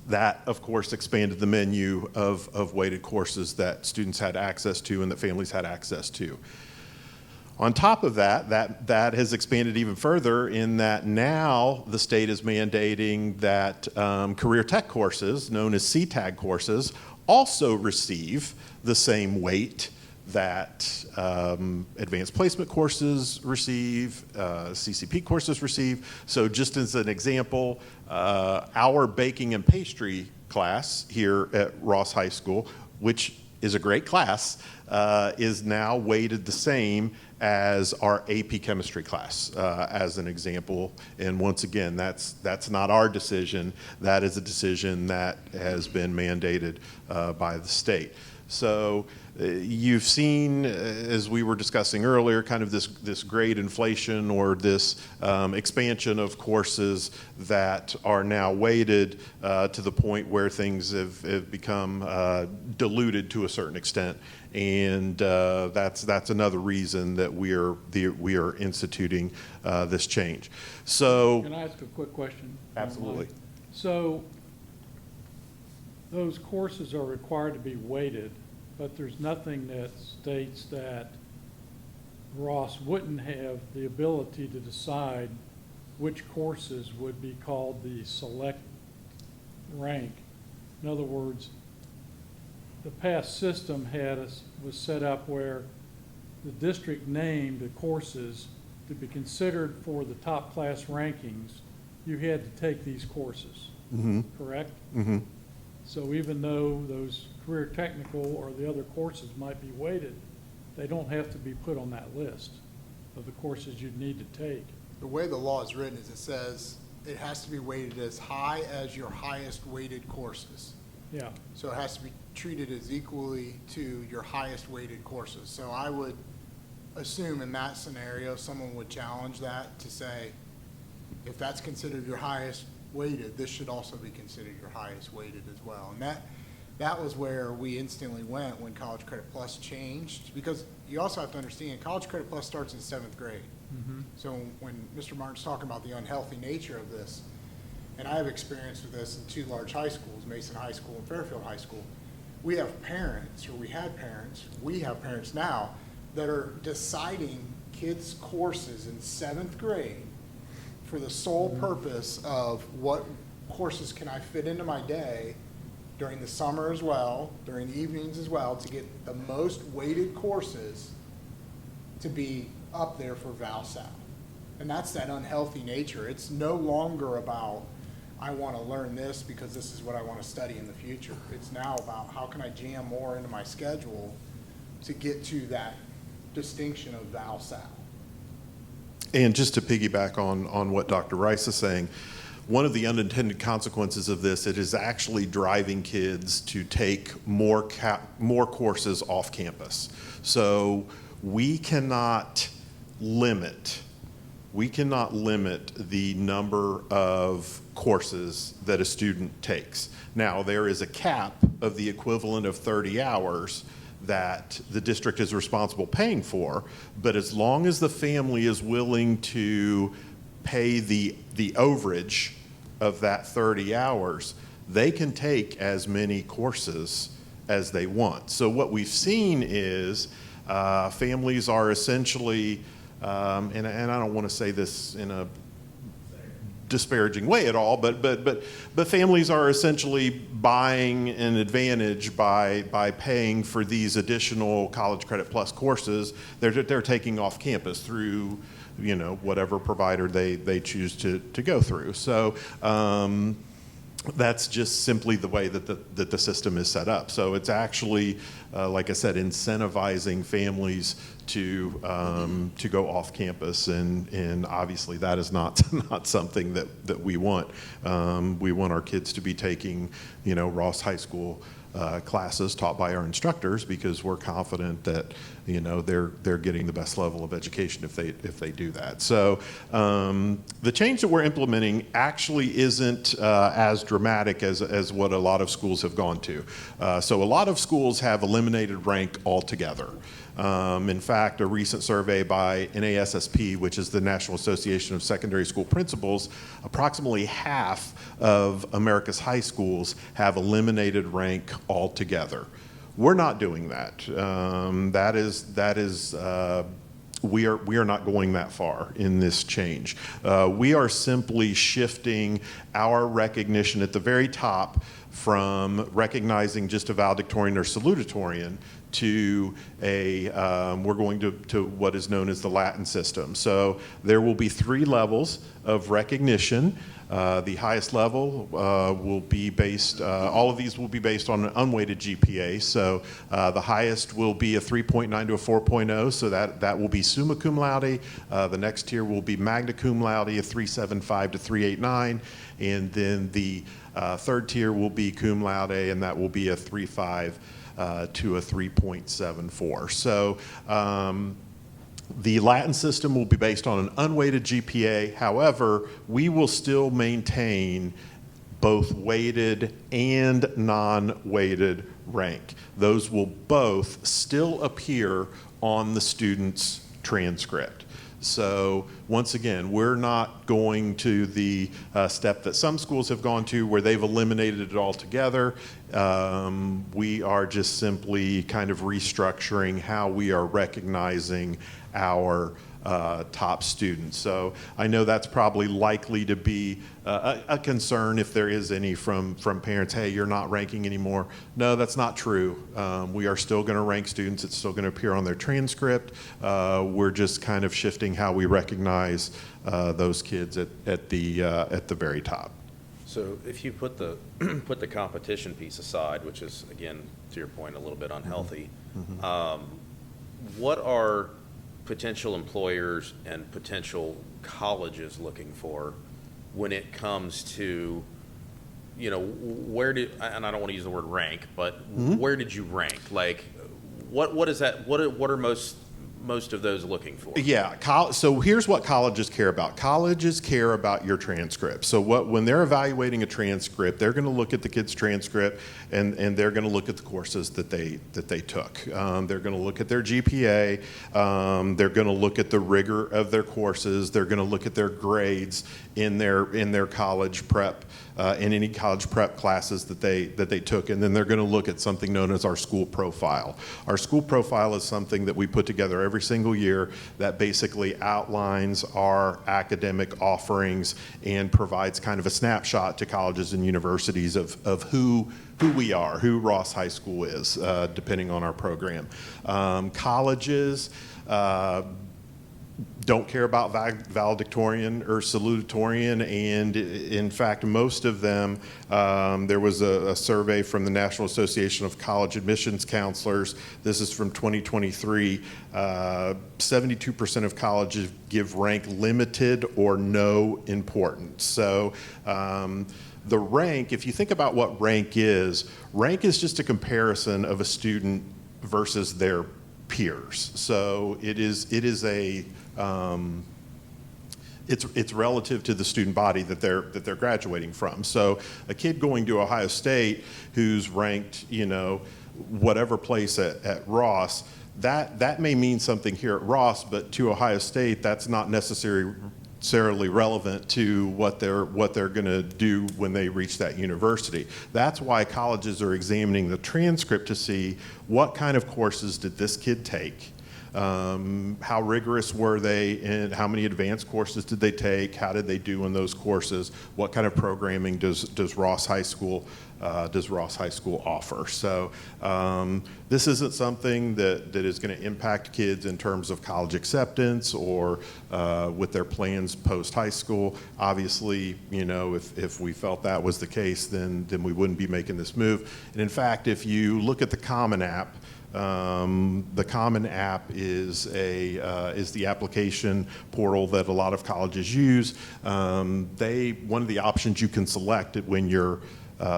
that, of course, expanded the menu of weighted courses that students had access to and that families had access to. On top of that, that has expanded even further in that now the state is mandating that career tech courses, known as CTAG courses, also receive the same weight that advanced placement courses receive, CCP courses receive. So just as an example, our baking and pastry class here at Ross High School, which is a great class, is now weighted the same as our AP chemistry class, as an example. And once again, that's not our decision. That is a decision that has been mandated by the state. So you've seen, as we were discussing earlier, kind of this great inflation or this expansion of courses that are now weighted to the point where things have become diluted to a certain extent. And that's another reason that we are instituting this change. So, Can I ask a quick question? Absolutely. So those courses are required to be weighted, but there's nothing that states that Ross wouldn't have the ability to decide which courses would be called the select rank. In other words, the past system was set up where the district named the courses to be considered for the top class rankings. You had to take these courses, correct? mhm. So even though those career technical or the other courses might be weighted, they don't have to be put on that list of the courses you'd need to take. The way the law is written is it says it has to be weighted as high as your highest weighted courses. Yeah, So it has to be treated as equally to your highest weighted courses. So I would assume in that scenario, someone would challenge that to say, if that's considered your highest weighted, this should also be considered your highest weighted as well. And that was where we instantly went when College Credit Plus changed, because you also have to understand, College Credit Plus starts in 7th grade. So when Mr. Martin's talking about the unhealthy nature of this, and I have experience with this in 2 large high schools, Mason High School and Fairfield High School, we have parents we have parents now that are deciding kids' courses in 7th grade for the sole purpose of what courses can I fit into my day during the summer as well, during the evenings as well, to get the most weighted courses to be up there for ValSal. And that's that unhealthy nature. It's no longer about, I want to learn this because this is what I want to study in the future. It's now about how can I jam more into my schedule to get to that distinction of ValSal. And just to piggyback on what Dr. Rice is saying, one of the unintended consequences of this, it is actually driving kids to take more courses off campus. So we cannot limit the number of courses that a student takes. Now, there is a cap of the equivalent of 30 hours that the district is responsible paying for, but as long as the family is willing to pay the overage of that 30 hours, they can take as many courses as they want. So what we've seen is families are essentially, and I don't want to say this in a disparaging way at all, but families are essentially buying an advantage by paying for these additional College Credit Plus courses. They're taking off campus through, whatever provider they choose to go through. So that's just simply the way that the system is set up. So it's actually, like I said, incentivizing families to go off campus, and obviously that is not something that we want. We want our kids to be taking, Ross High School classes taught by our instructors, because we're confident that they're getting the best level of education if they do that. So the change that we're implementing actually isn't as dramatic as what a lot of schools have gone to. So a lot of schools have eliminated rank altogether. In fact, a recent survey by NASSP, which is the National Association of Secondary School Principals, approximately half of America's high schools have eliminated rank altogether. We're not doing that. That is we are not going that far in this change. We are simply shifting our recognition at the very top from recognizing just a valedictorian or salutatorian to we're going to what is known as the Latin system. So there will be 3 levels of recognition. The highest level will be based, all of these will be based on an unweighted GPA. So the highest will be a 3.9 to a 4.0, so that will be summa cum laude. The next tier will be magna cum laude, a 3.75 to 3.89. And then the third tier will be cum laude, and that will be a 3.5 to a 3.74. So the Latin system will be based on an unweighted GPA. However, we will still maintain both weighted and non-weighted rank. Those will both still appear on the student's transcript. So once again, we're not going to the step that some schools have gone to where they've eliminated it altogether. We are just simply kind of restructuring how we are recognizing our top students. So I know that's probably likely to be a concern if there is any from parents. Hey, you're not ranking anymore. No, that's not true. We are still going to rank students. It's still going to appear on their transcript. We're just kind of shifting how we recognize those kids at the very top. So if you put the put the competition piece aside, which is, again, to your point, a little bit unhealthy, what are potential employers and potential colleges looking for when it comes to, you know, and I don't want to use the word rank, but where did you rank? Like, what is that? What are most of those looking for? Yeah, so here's what colleges care about. Colleges care about your transcript. So when they're evaluating a transcript, they're going to look at the kid's transcript and they're going to look at the courses that they took. They're going to look at their GPA. They're going to look at the rigor of their courses. They're going to look at their grades in their college prep. In any college prep classes that they took, and then they're going to look at something known as our school profile. Our school profile is something that we put together every single year that basically outlines our academic offerings and provides kind of a snapshot to colleges and universities of who we are, who Ross High School is, depending on our program. Colleges don't care about valedictorian or salutatorian, and in fact, most of them, there was a survey from the National Association of College Admissions Counselors. This is from 2023. 72% of colleges give rank limited or no importance. So the rank, if you think about what rank is just a comparison of a student versus their peers. So it is it's relative to the student body that they're graduating from. So a kid going to Ohio State who's ranked, you know, whatever place at Ross, that may mean something here at Ross, but to Ohio State, that's not necessarily relevant to what they're going to do when they reach that university. That's why colleges are examining the transcript to see what kind of courses did this kid take. How rigorous were they, and how many advanced courses did they take? How did they do in those courses? What kind of programming does Ross High School offer? So this isn't something that is going to impact kids in terms of college acceptance or with their plans post high school. Obviously, you know, if we felt that was the case, then we wouldn't be making this move. And in fact, if you look at the Common App, the Common App is the application portal that a lot of colleges use. One of the options you can select when you're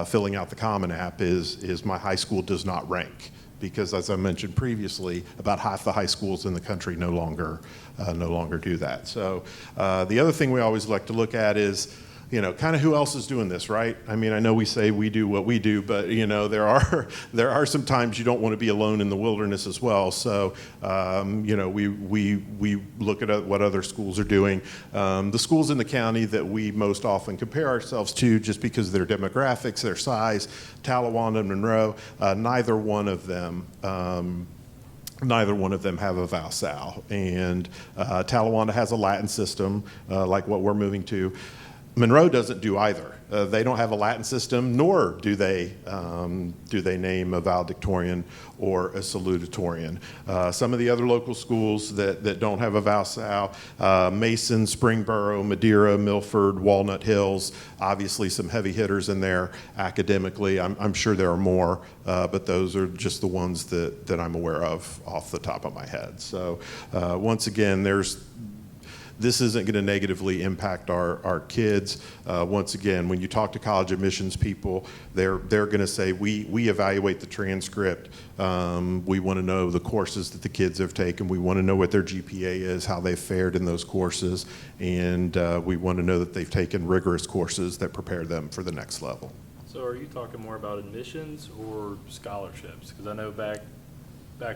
filling out the Common App is my high school does not rank, because as I mentioned previously, about half the high schools in the country no longer do that. So the other thing we always like to look at is, you know, kind of who else is doing this, right? I mean, I know we say we do what we do, but you know, there are some times you don't want to be alone in the wilderness as well. So, you know, we look at what other schools are doing. The schools in the county that we most often compare ourselves to, just because of their demographics, their size, Talawanda and Monroe, neither one of them neither one of them have a VALSAL. And Talawanda has a Latin system like what we're moving to. Monroe doesn't do either. They don't have a Latin system, nor do they name a valedictorian or a salutatorian. Some of the other local schools that don't have a VALSAL, Mason, Springboro, Madeira, Milford, Walnut Hills, obviously some heavy hitters in there academically. I'm sure there are more, but those are just the ones that I'm aware of off the top of my head. So once again, this isn't going to negatively impact our kids. Once again, when you talk to college admissions people, they're going to say, we evaluate the transcript. We want to know the courses that the kids have taken. We want to know what their GPA is, how they fared in those courses, and we want to know that they've taken rigorous courses that prepare them for the next level. So are you talking more about admissions or scholarships? Because I know back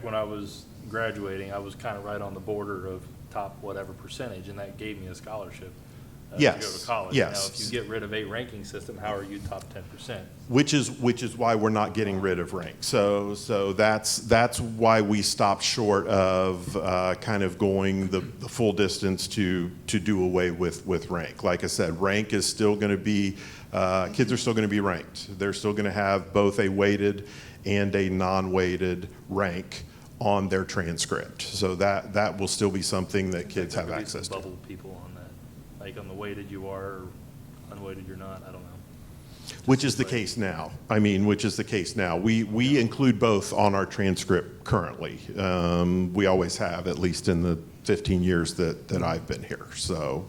when I was graduating, I was kind of right on the border of top whatever percentage, and that gave me a scholarship to go to college. Yes. Now, if you get rid of a ranking system, how are you top 10%? Which is why we're not getting rid of rank. So that's why we stopped short of kind of going the full distance to do away with rank. Like I said, rank is still going to be, kids are still going to be ranked. They're still going to have both a weighted and a non-weighted rank on their transcript. So that will still be something that kids have access to. Bubble people on that, like on the weighted you are or unweighted you're not, I don't know. Which is the case now. I mean, which is the case now. We include both on our transcript currently. We always have, at least in the 15 years that I've been here, so.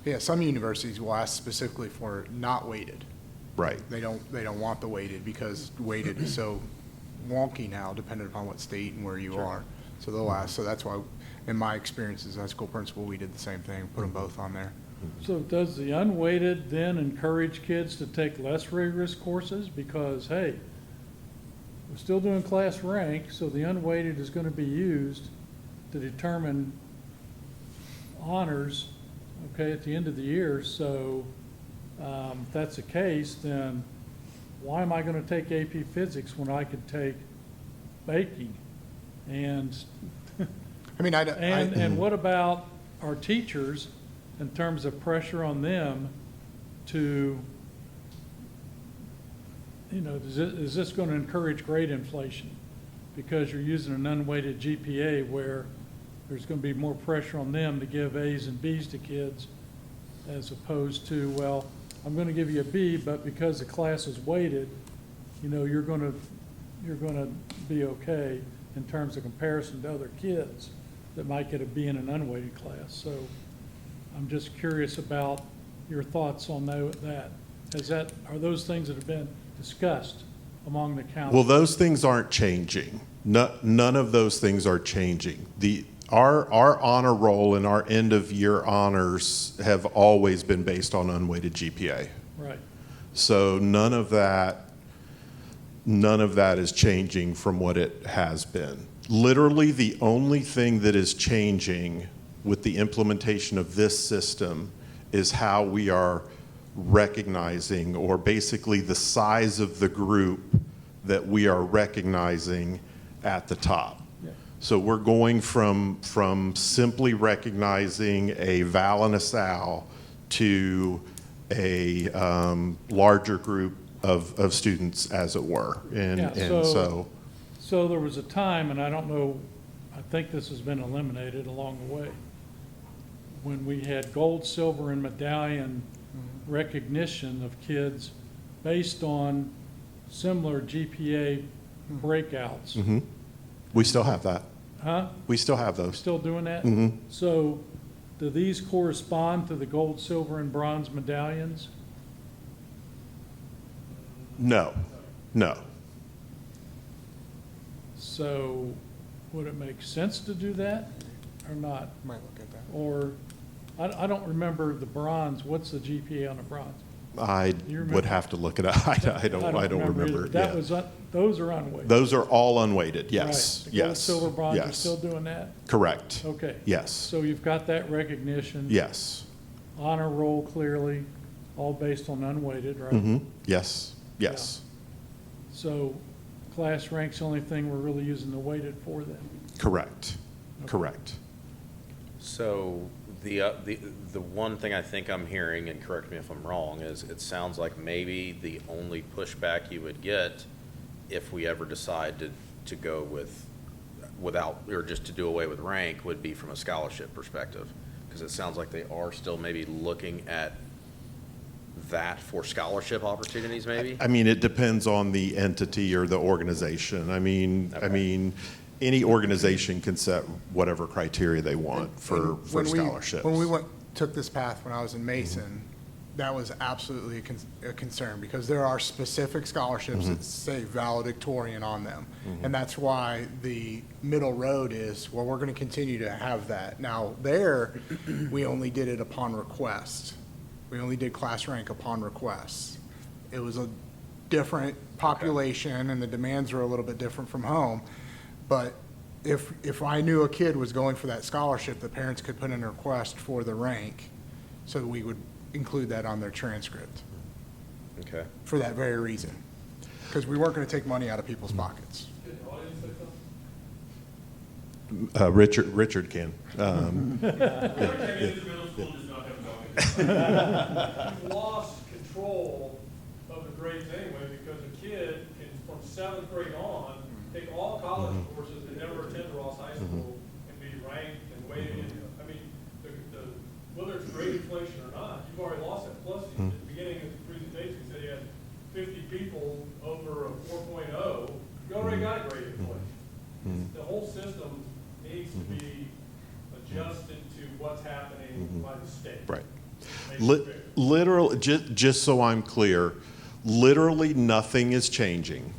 Yeah, some universities will ask specifically for not weighted. Right. They don't want the weighted because weighted is so wonky now, depending upon what state and where you are. So they'll ask. So that's why, in my experience as a high school principal, we did the same thing, put them both on there. So does the unweighted then encourage kids to take less rigorous courses? Because, hey, we're still doing class rank, so the unweighted is going to be used to determine honors, okay, at the end of the year. So if that's the case, then why am I going to take AP Physics when I could take baking? And I mean, and what about our teachers in terms of pressure on them to, you know, is this going to encourage grade inflation? Because you're using an unweighted GPA where there's going to be more pressure on them to give A's and B's to kids as opposed to, well, I'm going to give you a B, but because the class is weighted, you know, you're going to be okay in terms of comparison to other kids that might get a B in an unweighted class. So I'm just curious about your thoughts on that. Are those things that have been discussed among the council? Well, those things aren't changing. None of those things are changing. Our honor roll and our end of year honors have always been based on unweighted GPA. Right. So none of that is changing from what it has been. Literally, the only thing that is changing with the implementation of this system is how we are recognizing, or basically the size of the group that we are recognizing at the top. So we're going from simply recognizing a Val and a Sal to a larger group of students, as it were. So there was a time, and I don't know, I think this has been eliminated along the way, when we had gold, silver, and medallion recognition of kids based on similar GPA breakouts. Mm-hmm. We still have that. Huh? We still have those. Still doing that? Mhm. So do these correspond to the gold, silver, and bronze medallions? No. So would it make sense to do that or not? Might look at that. Or, I don't remember the bronze. What's the GPA on the bronze? I You remember? would have to look it up. I don't remember. either. That Yeah. was, those are unweighted. Those are all unweighted, yes, Right. The gold, yes. silver, bronze, you're yes. still doing that? Correct. Okay. Yes, So you've got that recognition. yes. Honor roll clearly, all based on unweighted, right? Mm-hmm. Yes, yes. So class rank's the only thing we're really using the weighted for then? Correct, correct. So the one thing I think I'm hearing, and correct me if I'm wrong, is it sounds like maybe the only pushback you would get if we ever decide to go without, or just to do away with rank, would be from a scholarship perspective. Because it sounds like they are still maybe looking at that for scholarship opportunities, maybe? I mean, it depends on the entity or the organization. I mean, any organization can set whatever criteria they want for scholarships. When we took this path when I was in Mason, that was absolutely a concern, because there are specific scholarships that say valedictorian on them. And that's why the middle road is, well, we're going to continue to have that. Now, there, we only did it upon request. We only did class rank upon request. It was a different population, and the demands were a little bit different from home. But if I knew a kid was going for that scholarship, the parents could put in a request for the rank, so that we would include that on their transcript Okay. for that very reason. Because we weren't going to take money out of people's pockets. Richard can. You've lost control of the grades anyway, because a kid can, from 7th grade on, take all college courses and never attend Ross High School and be ranked and weighted. I mean, whether it's grade inflation or not, you've already lost it. Plus, at the beginning of the presentation, you said you had 50 people over a 4.0. You already got grade inflation. The whole system needs to be adjusted to what's happening by the state. Right. Make it fair. Literally, just so I'm clear, literally nothing is changing.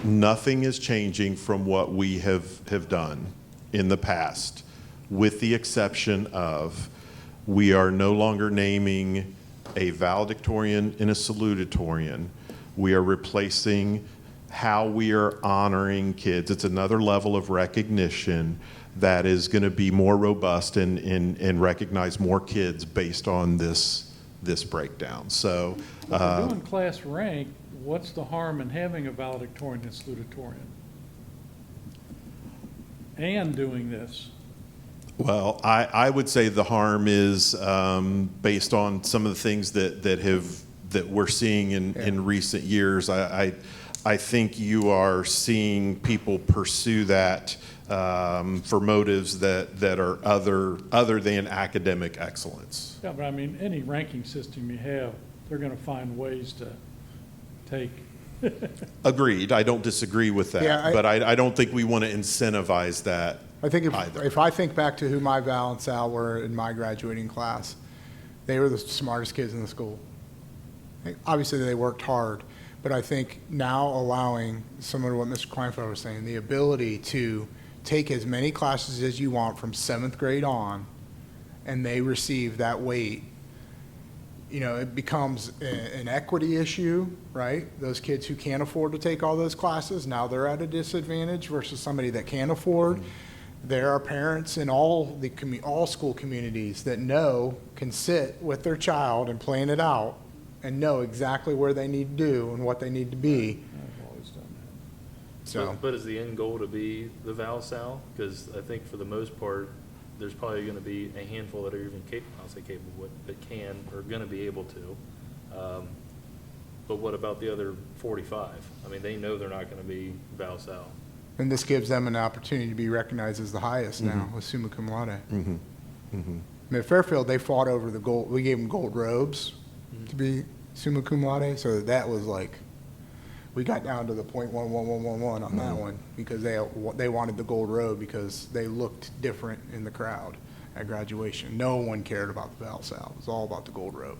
Nothing is changing from what we have done in the past, with the exception of we are no longer naming a valedictorian and a salutatorian. We are replacing how we are honoring kids. It's another level of recognition that is going to be more robust and recognize more kids based on this breakdown. So, If we're doing class rank, what's the harm in having a valedictorian and salutatorian? And doing this? well, I would say the harm is based on some of the things that we're seeing in recent years. I think you are seeing people pursue that for motives that are other than academic excellence. Yeah, but I mean, any ranking system you have, they're going to find ways to take. Agreed. I don't disagree with that, Yeah, but I don't think we want to incentivize that. I think either. if I think back to who my Val and Sal were in my graduating class, they were the smartest kids in the school. Obviously, they worked hard, but I think now allowing, similar to what Mr. Kleinfeld was saying, the ability to take as many classes as you want from 7th grade on, and they receive that weight, it becomes an equity issue, right? Those kids who can't afford to take all those classes, now they're at a disadvantage versus somebody that can afford. There are parents in all school communities that can sit with their child and plan it out and know exactly where they need to do and what they need to be. I've always done that. So, But is the end goal to be the Val-Sal? Because I think for the most part, there's probably going to be a handful that are even capable, I'll say capable, but can, or going to be able to. But what about the other 45? I mean, they know they're not going to be Val-Sal. and this gives them an opportunity to be recognized as the highest now with summa cum laude. Mm-hmm. Mm-hmm. I mean, at Fairfield, they fought over the gold. We gave them gold robes to be summa cum laude, so that was like, we got down to the .11111 on that one because they wanted the gold robe because they looked different in the crowd at graduation. No one cared about the Val-Sal. It was all about the gold robe.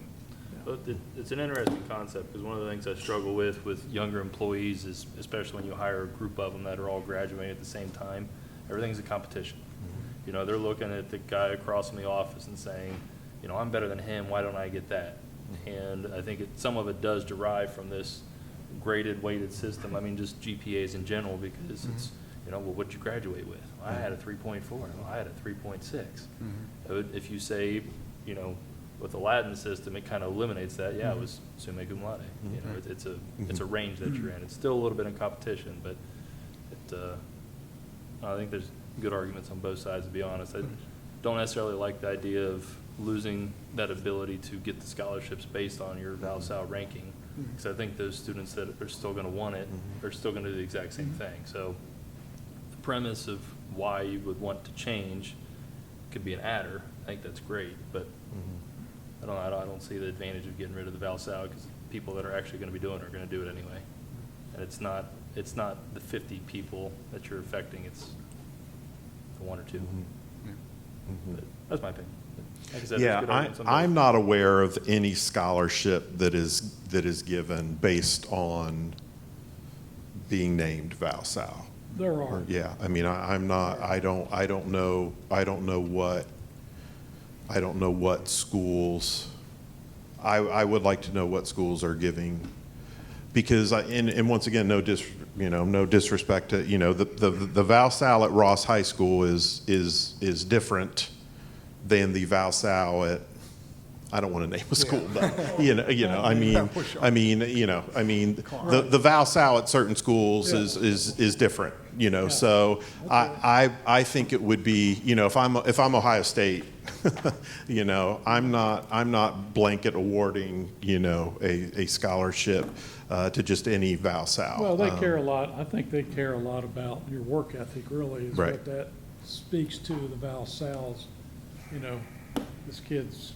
But it's an interesting concept, because one of the things I struggle with younger employees is, especially when you hire a group of them that are all graduating at the same time, everything's a competition. They're looking at the guy across from the office and saying, I'm better than him, why don't I get that? And I think some of it does derive from this graded, weighted system. I mean, just GPAs in general, because it's, well, what'd you graduate with? Well, I had a 3.4. Well, I had a 3.6. If you say, With the Latin system, it kind of eliminates that. Yeah, it was summa cum laude. You know, it's a range that you're in. It's still a little bit in competition, but I think there's good arguments on both sides, to be honest. I don't necessarily like the idea of losing that ability to get the scholarships based on your Val-Sal ranking, because I think those students that are still going to want it are still going to do the exact same thing. So the premise of why you would want to change could be an adder. I think that's great, but I don't see the advantage of getting rid of the Val-Sal, because people that are actually going to be doing it are going to do it anyway. And it's not the 50 people that you're affecting, it's the one or two. But that's my opinion. Like I said, there's Yeah, good arguments on both. I'm not aware of any scholarship that is given based on being named Val-Sal. There are. Yeah, I mean, I'm not, I don't know what schools, I would like to know what schools are giving, because and once again, no disrespect to, the Val-Sal at Ross High School is different than the Val-Sal at, I don't want to name a school, but, I mean, the Val-Sal at certain schools is different, so I think it would be, if I'm Ohio State, I'm not blanket awarding, a scholarship to just any Val-Sal. Well, they care a lot. I think they care a lot about your work ethic, really, is Right. what that speaks to, the Val-Sals. This kid's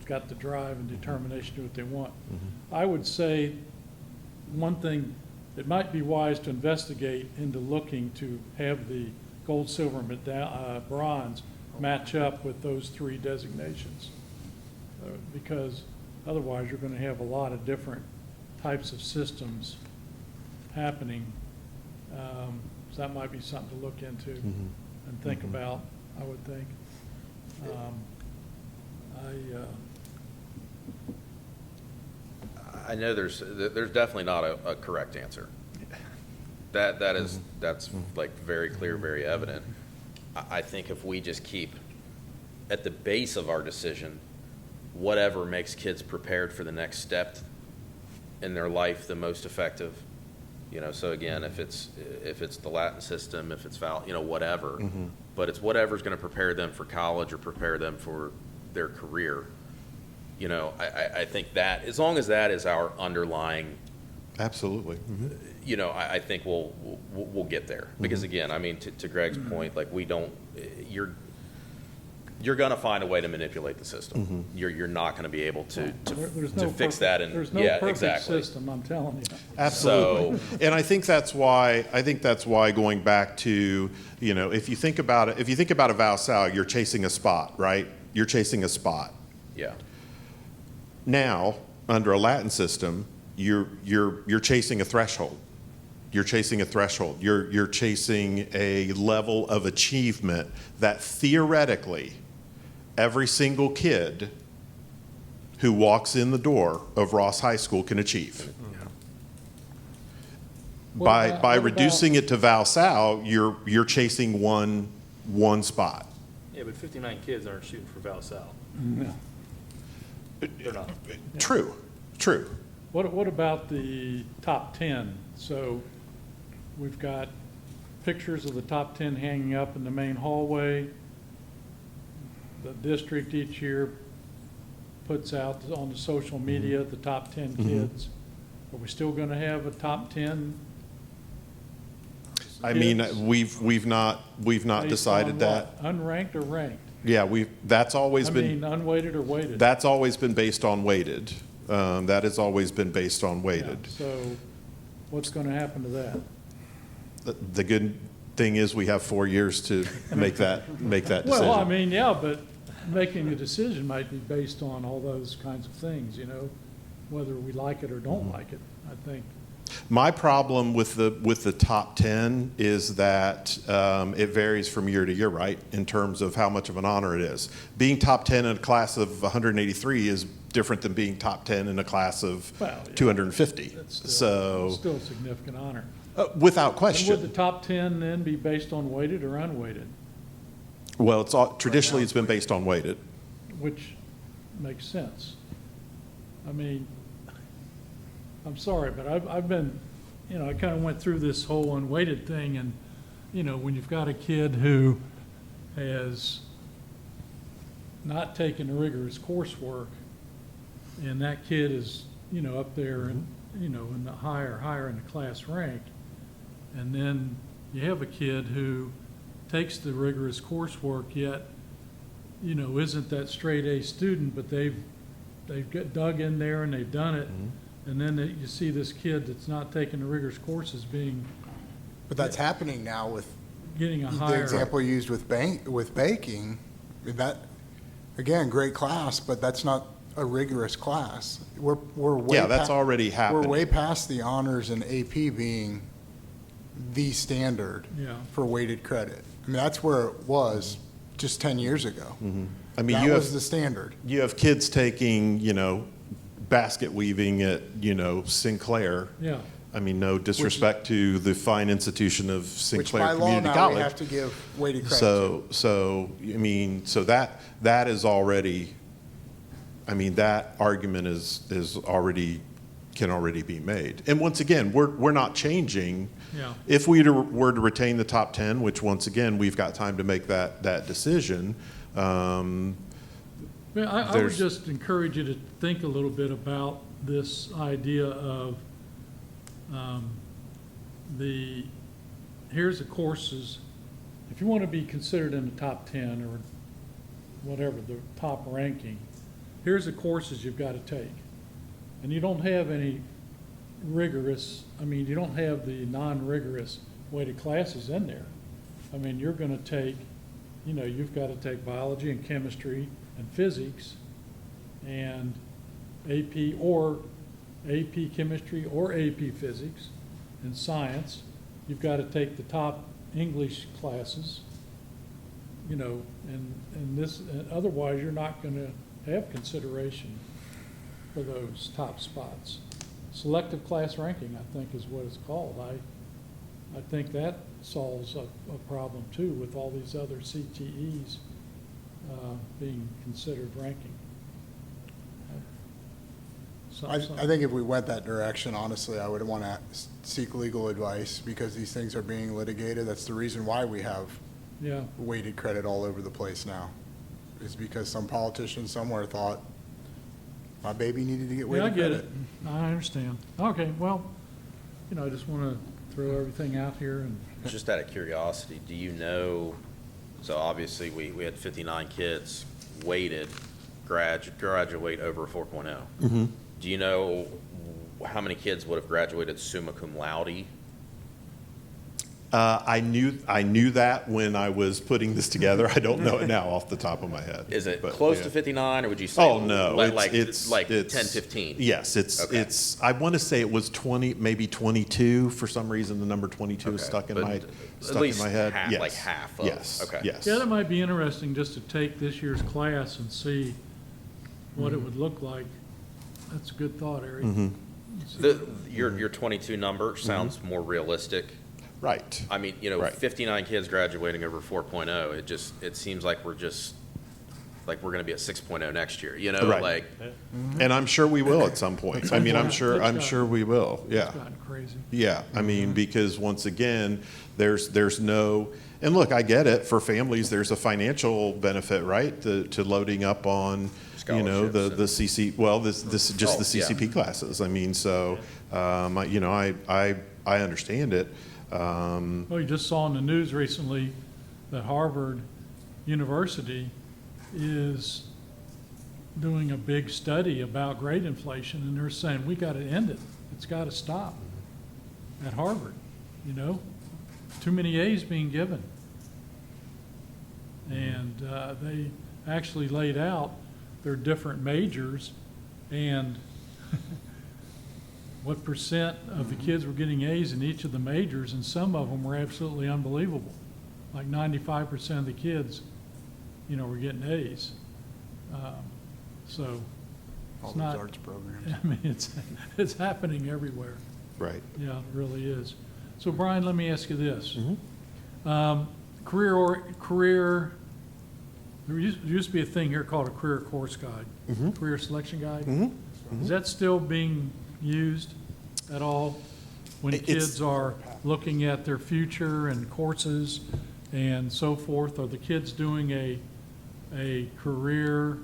got the drive and determination to do what they want. I would say one thing, it might be wise to investigate into looking to have the gold, silver, and bronze match up with those three designations. Because otherwise, you're going to have a lot of different types of systems happening. So that might be something to look into and think about, I would think. I know there's definitely not a correct answer. That's like very clear, very evident. I think if we just keep at the base of our decision, whatever makes kids prepared for the next step in their life the most effective, so again, if it's the Latin system, if it's whatever, but it's whatever's going to prepare them for college or prepare them for their career. I think that as long as that is our underlying, Absolutely. I think we'll get there. Because again, I mean, to Greg's point, like you're going to find a way to manipulate the system. You're not going to be able to There's to no fix perfect- that. And There's no yeah, perfect exactly. system, I'm telling you. Absolutely. And I think that's why going back to, if you think about a Val-Sal, you're chasing a spot, right? You're chasing a spot. Yeah. Now, under a Latin system, you're chasing a threshold. You're chasing a threshold. You're chasing a level of achievement that theoretically every single kid who walks in the door of Ross High School can achieve. By reducing it to Val-Sal, you're chasing one spot. Yeah, but 59 kids aren't shooting for Val-Sal. No. They're not. True. What about the top 10? So we've got pictures of the top 10 hanging up in the main hallway. The district each year puts out on the social media the top 10 kids. Are we still going to have a top 10? I mean, kids we've not based decided on that. what? Unranked or ranked? Yeah, that's always I been. mean, unweighted or weighted? That's always been based on weighted. That has always been based on weighted. Yeah, so what's going to happen to that? The good thing is we have 4 years to make that decision. Well, I mean, yeah, but making a decision might be based on all those kinds of things, whether we like it or don't like it, I think. My problem with the top 10 is that it varies from year to year, right, in terms of how much of an honor it is. Being top 10 in a class of 183 is different than being top 10 in a class of 250. That's So, still a significant honor. without And question. would the top 10 then be based on weighted or unweighted? Well, traditionally it's been based on weighted. Which makes sense. I mean, I'm sorry, but I've been, I kind of went through this whole unweighted thing, and, when you've got a kid who has not taken rigorous coursework, and that kid is, up there and, in the higher in the class rank, and then you have a kid who takes the rigorous coursework yet, isn't that straight A student, but they've got dug in there and they've done it. And then you see this kid that's not taking the rigorous courses But that's happening now with getting a the higher. example used with baking. I mean, that, again, great class, but that's not a rigorous class. We're way Yeah, that's already We're happening. way past the honors and AP being the standard Yeah. for weighted credit. I mean, that's where it was just 10 years ago. I mean, That you was have, the standard. you have kids taking, basket weaving at, Sinclair. Yeah, I mean, no disrespect to the fine institution of Which Sinclair by law Community now College. we have to give weighted credit to. So, I mean, so that is already, I mean, that argument is already, can already be made. And once again, we're not changing. yeah. If we were to retain the top 10, which once again, we've got time to make that decision, Well, I would There's- just encourage you to think a little bit about this idea of here's the courses. If you want to be considered in the top 10 or whatever, the top ranking, here's the courses you've got to take. And you don't have any you don't have the non-rigorous weighted classes in there. I mean, you're going to take, you've got to take biology and chemistry and physics and AP chemistry or AP physics and science. You've got to take the top English classes, and otherwise you're not going to have consideration for those top spots. Selective class ranking, I think, is what it's called. I think that solves a problem too with all these other CTEs being considered ranking. I think if we went that direction, honestly, I would want to seek legal advice because these things are being litigated. That's the reason why we have Yeah, weighted credit all over the place now, is because some politician somewhere thought my baby needed to get yeah, I weighted get credit. it. I understand. Okay, well, I just want to throw everything out here and, Just out of curiosity, do you know, so obviously we had 59 kids weighted graduate over 4.0. Do you know how many kids would have graduated summa cum laude? I knew that when I was putting this together. I don't know it now off the top of my head. Is it But, close yeah. to 59, or would you say? Oh, no. Like it's 10, 15? Yes, Okay. I want to say it was 20, maybe 22. For some reason, the number 22 is Okay, stuck in but my, at stuck in least my head. half- Yes. like half of- Yes, okay. yes. yeah, that might be interesting just to take this year's class and see what it would look like. That's a good thought, Eric. Your 22 number sounds more realistic. Right. I mean, Right. 59 kids graduating over 4.0, it seems like we're going to be at 6.0 next year, Right. like, And I'm sure we will at some point. I mean, I'm sure we will. Yeah. It's gotten crazy. Yeah, I mean, because once again, there's no, and look, I get it, for families, there's a financial benefit, right? To loading up on, Scholarships the CC, well, this is just the Oh, yeah. CCP classes. I mean, so, I understand it. Well, you just saw in the news recently that Harvard University is doing a big study about grade inflation, and they're saying, we got to end it. It's got to stop at Harvard, Too many A's being given. And they actually laid out their different majors and what percent of the kids were getting A's in each of the majors, and some of them were absolutely unbelievable. Like 95% of the kids, were getting A's. So All it's those not, arts programs. I mean, it's happening everywhere. Right. Yeah, it really is. So Brian, let me ask you this. Mm-hmm. Career there used to be a thing here called a career course guide, career selection guide. Is that still being used at all when It's- kids are looking at their future and courses and so forth? Are the kids doing a career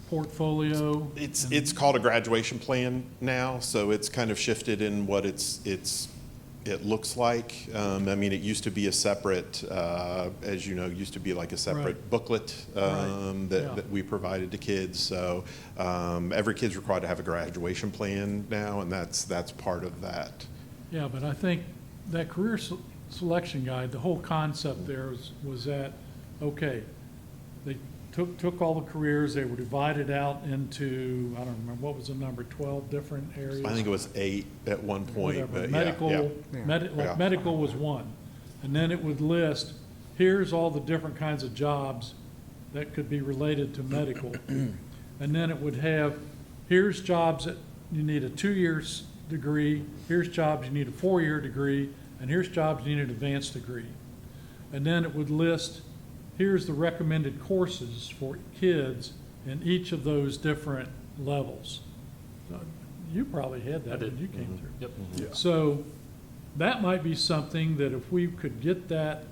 portfolio? It's called a graduation plan now, so it's kind of shifted in what it looks like. I mean, it used to be a separate, as you know, used to be like a separate Right. booklet Right. Yeah. that we provided to kids. So every kid's required to have a graduation plan now, and that's part of that. Yeah, but I think that career selection guide, the whole concept there was that, okay, they took all the careers, they were divided out into, I don't remember, what was the number, 12 different areas? I think it was 8 at one point, Whatever. but Medical, yeah. like medical was one. And then it would list, here's all the different kinds of jobs that could be related to medical. And then it would have, here's jobs that you need a 2-year degree, here's jobs you need a 4-year degree, and here's jobs you need an advanced degree. And then it would list, here's the recommended courses for kids in each of those different levels. So you probably had that I did. when you came through. Yep. So that might be something that if we could get that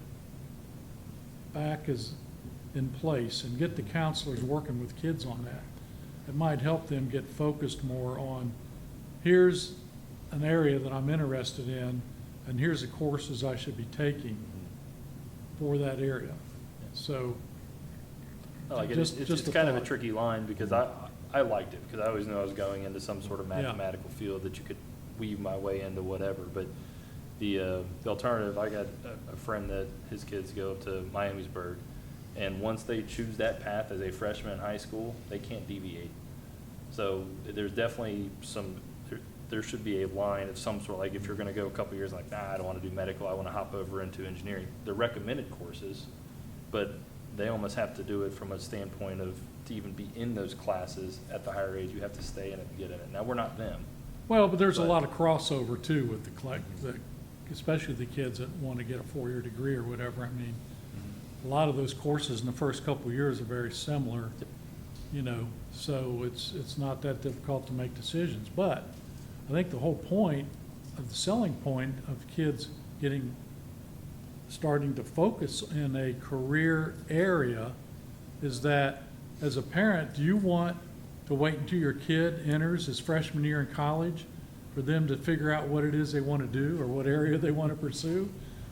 back as in place and get the counselors working with kids on that, it might help them get focused more on, here's an area that I'm interested in, and here's the courses I should be taking for that area. So, I like it. Just- It's just it's a kind of a thought. tricky line because I liked it because I always knew I was going into some sort of mathematical field that you could weave my way into whatever. But the alternative, I got a friend that his kids go to Miamisburg, and once they choose that path as a freshman in high school, they can't deviate. So there's definitely there should be a line of some sort, like if you're gonna go a couple years like, nah, I don't wanna do medical, I wanna hop over into engineering. They're recommended courses, but they almost have to do it from a standpoint of, to even be in those classes at the higher age, you have to stay in it and get in it. Now, we're not them. well, but there's a But- lot of crossover too with especially the kids that want to get a 4-year degree or whatever. I mean, a lot of those courses in the first couple of years are very similar, you know, so it's not that difficult to make decisions. But I think the whole point of the selling point of kids starting to focus in a career area is that as a parent, do you want to wait until your kid enters his freshman year in college for them to figure out what it is they want to do or what area they want to pursue?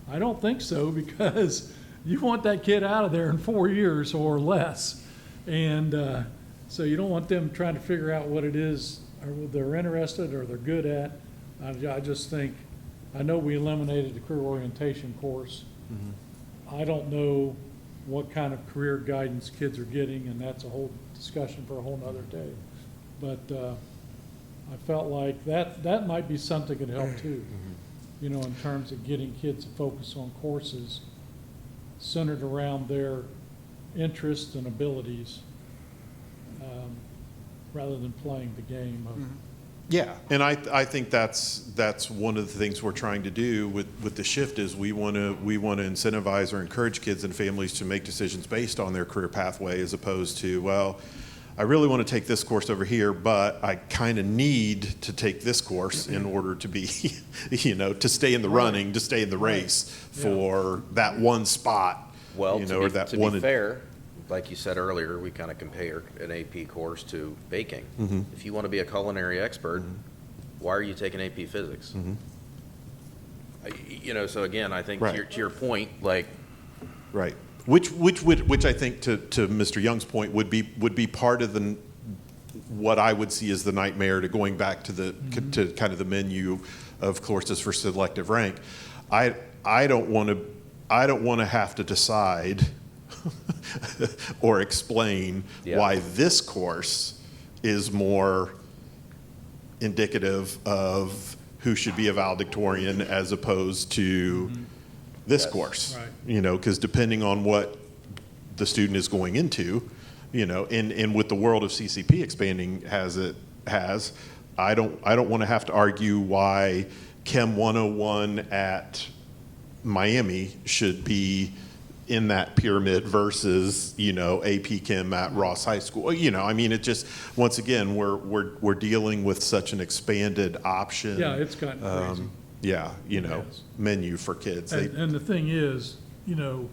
I don't think so, because you want that kid out of there in 4 years or less. And so you don't want them trying to figure out what it is or what they're interested or they're good at. I just think, I know we eliminated the career orientation course. I don't know what kind of career guidance kids are getting, and that's a whole discussion for a whole nother day. But I felt like that might be something that could help too, you know, in terms of getting kids to focus on courses centered around their interests and abilities, rather than playing the game of. Yeah, and I think that's one of the things we're trying to do with the shift is we want to incentivize or encourage kids and families to make decisions based on their career pathway as opposed to, well, I really want to take this course over here, but I kind of need to take this course in order to be, you know, to stay in the running, to stay in the race for that one spot. Well, you know, or that to one. be fair, like you said earlier, we kind of compare an AP course to baking. Mm-hmm. If you want to be a culinary expert, why are you taking AP physics? Mm-hmm. You know, so again, I think Right. to your point, like, Right. Which I think to Mr. Young's point would be part of what I would see as the nightmare to going back to to kind of the menu of courses for selective rank. I don't want to have to decide or explain why this course is more indicative of who should be a valedictorian as opposed to this course. Right. You know, because depending on what the student is going into, you know, and with the world of CCP expanding I don't want to have to argue why Chem 101 at Miami should be in that pyramid versus, you know, AP Chem at Ross High School. You know, I mean, it just, once again, we're dealing with such an expanded option. Yeah, it's gotten crazy. Yeah, you know, Yes. menu for kids. They- And the thing is, you know,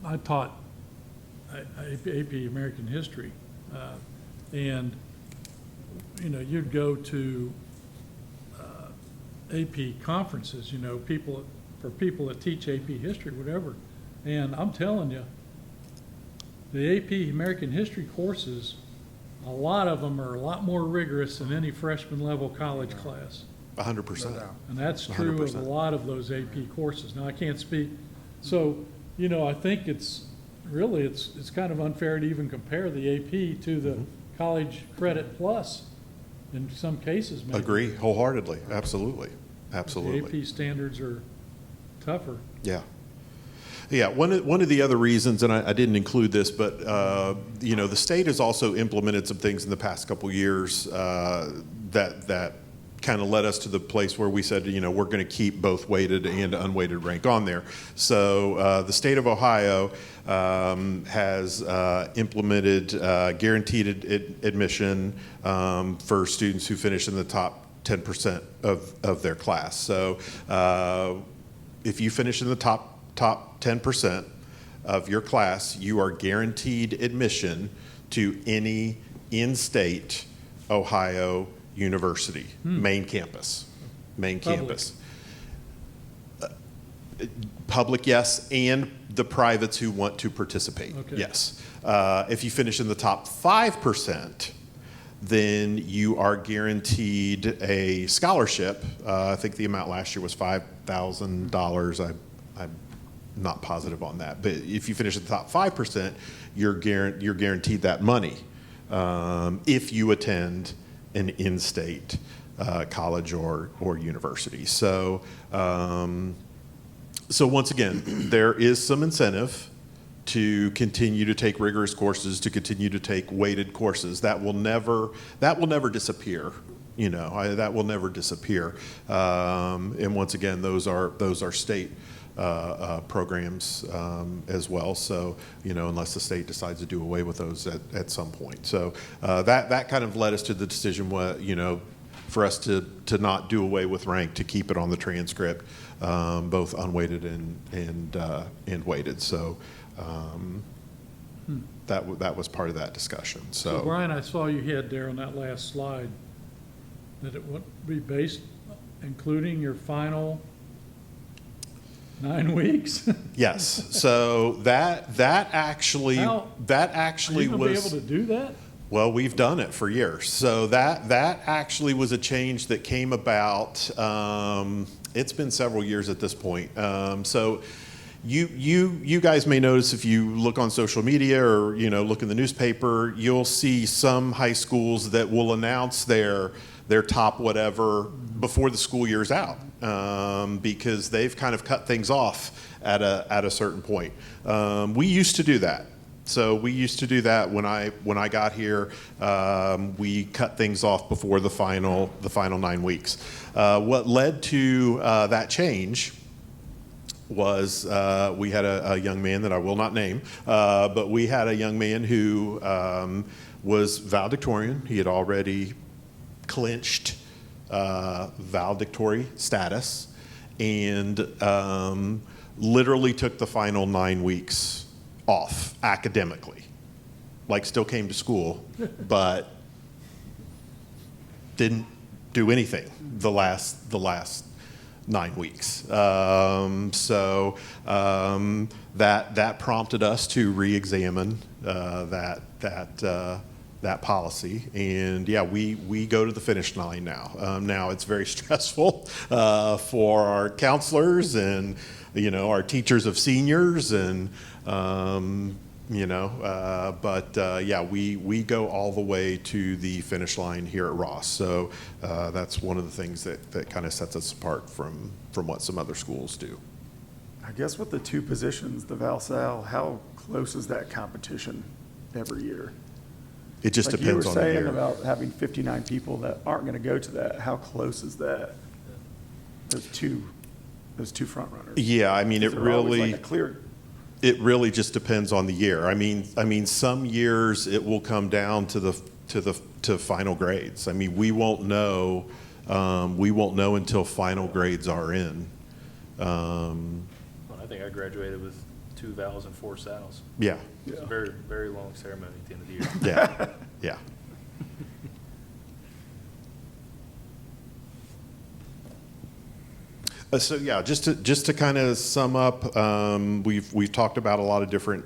I taught AP American History, and, you know, you'd go to AP conferences, you know, for people that teach AP History, whatever, and I'm telling you, the AP American History courses, a lot of them are a lot more rigorous than any freshman level college class. 100%. And that's true of a 100%. lot of those AP courses. Now, I can't speak, so, you know, I think it's kind of unfair to even compare the AP to the College Credit Plus in some cases, maybe. Agree wholeheartedly. Absolutely. The Absolutely. AP standards are tougher. Yeah. Yeah, one of the other reasons, and I didn't include this, but, you know, the state has also implemented some things in the past couple years that kind of led us to the place where we said, you know, we're going to keep both weighted and unweighted rank on there. So the state of Ohio has implemented guaranteed admission for students who finish in the top 10% of their class. So if you finish in the top 10% of your class, you are guaranteed admission to any in-state Ohio university, main campus. Public, yes, and the privates who want to participate, Okay. yes. If you finish in the top 5%, then you are guaranteed a scholarship. I think the amount last year was $5,000. I'm not positive on that, but if you finish in the top 5%, you're guaranteed that money if you attend an in-state college or university. So, so once again, there is some incentive to continue to take rigorous courses, to continue to take weighted courses. That will never disappear. You know, that will never disappear. And once again, those are state programs as well. So, you know, unless the state decides to do away with those at some point. So that kind of led us to the decision, you know, for us to not do away with rank, to keep it on the transcript, both unweighted and weighted. So that was part of that discussion. So Brian, I saw you had there on that last slide that it would be based, including your final 9 weeks? Yes. So that actually Are you gonna be able was. to do that? Well, we've done it for years. So that actually was a change that came about. It's been several years at this point. So you guys may notice if you look on social media or, you know, look in the newspaper, you'll see some high schools that will announce their top whatever before the school year's out, because they've kind of cut things off at a certain point. We used to do that. So we used to do that when I got here. We cut things off before the final 9 weeks. What led to that change was we had a young man that I will not name, but we had a young man who was valedictorian. He had already clinched valedictory status, and literally took the final 9 weeks off academically. Like, still came to school, but didn't do anything the last 9 weeks. So that prompted us to re-examine that policy, and yeah, we go to the finish line now. Now it's very stressful for our counselors and, you know, our teachers of seniors, and you know, but yeah, we go all the way to the finish line here at Ross. So that's one of the things that kind of sets us apart from what some other schools do. I guess with the two positions, the Val-Sal, how close is that competition every year? It just depends on the Like you year. were saying about having 59 people that aren't going to go to that, how close is that? Those two front runners. Yeah, I mean, Is it there always really. like a clear It really just depends on the year. I mean, some years it will come down to final grades. I mean, we won't know until final grades are in. Well, I think I graduated with 2 vowels and 4 sounds. Yeah, It's a very, very long ceremony at the end of the year. yeah, yeah. So yeah, just to kind of sum up, we've talked about a lot of different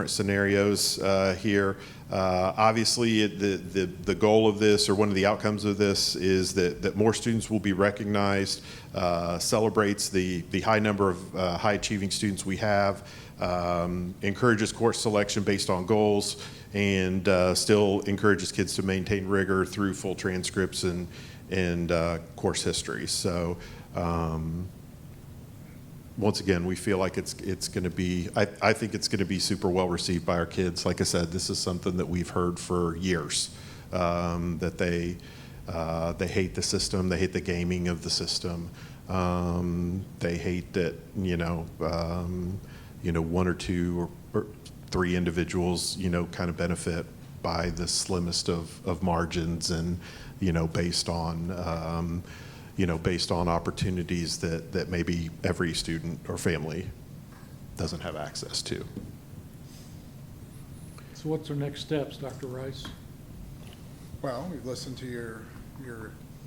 scenarios here. Obviously, the goal of this, or one of the outcomes of this, is that more students will be recognized, celebrates the high number of high achieving students we have, encourages course selection based on goals, and still encourages kids to maintain rigor through full transcripts and course history. So. Once again, we feel like it's going to be, I think it's going to be super well received by our kids. Like I said, this is something that we've heard for years, that they hate the system, they hate the gaming of the system, they hate that, one or two or three individuals, kind of benefit by the slimmest of margins, and, based on, based on opportunities that maybe every student or family doesn't have access to. So what's our next steps, Dr. Rice? Well, we've listened to your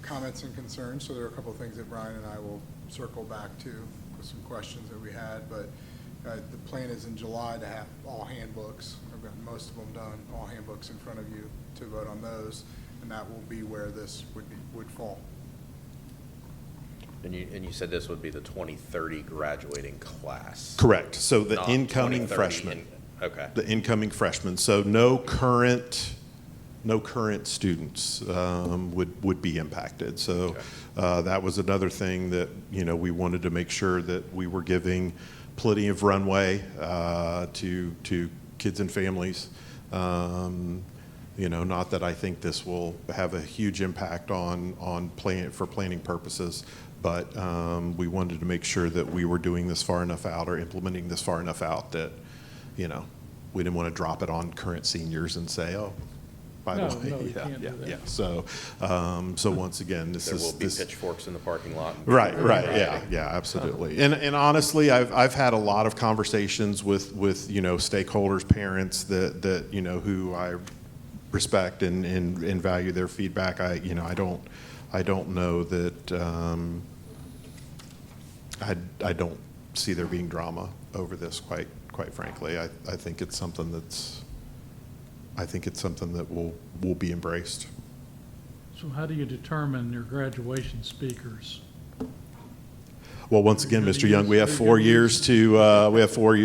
comments and concerns, so there are a couple of things that Brian and I will circle back to with some questions that we had, but the plan is in July to have all handbooks. I've gotten most of them done, all handbooks in front of you to vote on those, and that will be where this would fall. And you said this would be the 2030 graduating class? Correct. So the Not incoming 2030 freshmen. Okay. The incoming freshmen. So no current students would be impacted. So that was another thing that, we wanted to make sure that we were giving plenty of runway to kids and families. Not that I think this will have a huge impact on planning purposes, but we wanted to make sure that we were doing this far enough out, or implementing this far enough out, that, we didn't want to drop it on current seniors and say, oh, by the way. No, you can't do that. Yeah. So once again, this There is. will be pitchforks in the parking lot. Right, yeah, absolutely. And honestly, I've had a lot of conversations with stakeholders, parents that who I respect and value their feedback. I don't know that, I don't see there being drama over this, quite frankly. I think it's something that will be embraced. So how do you determine your graduation speakers? Well, once again, Mr. Young, we have 4 years to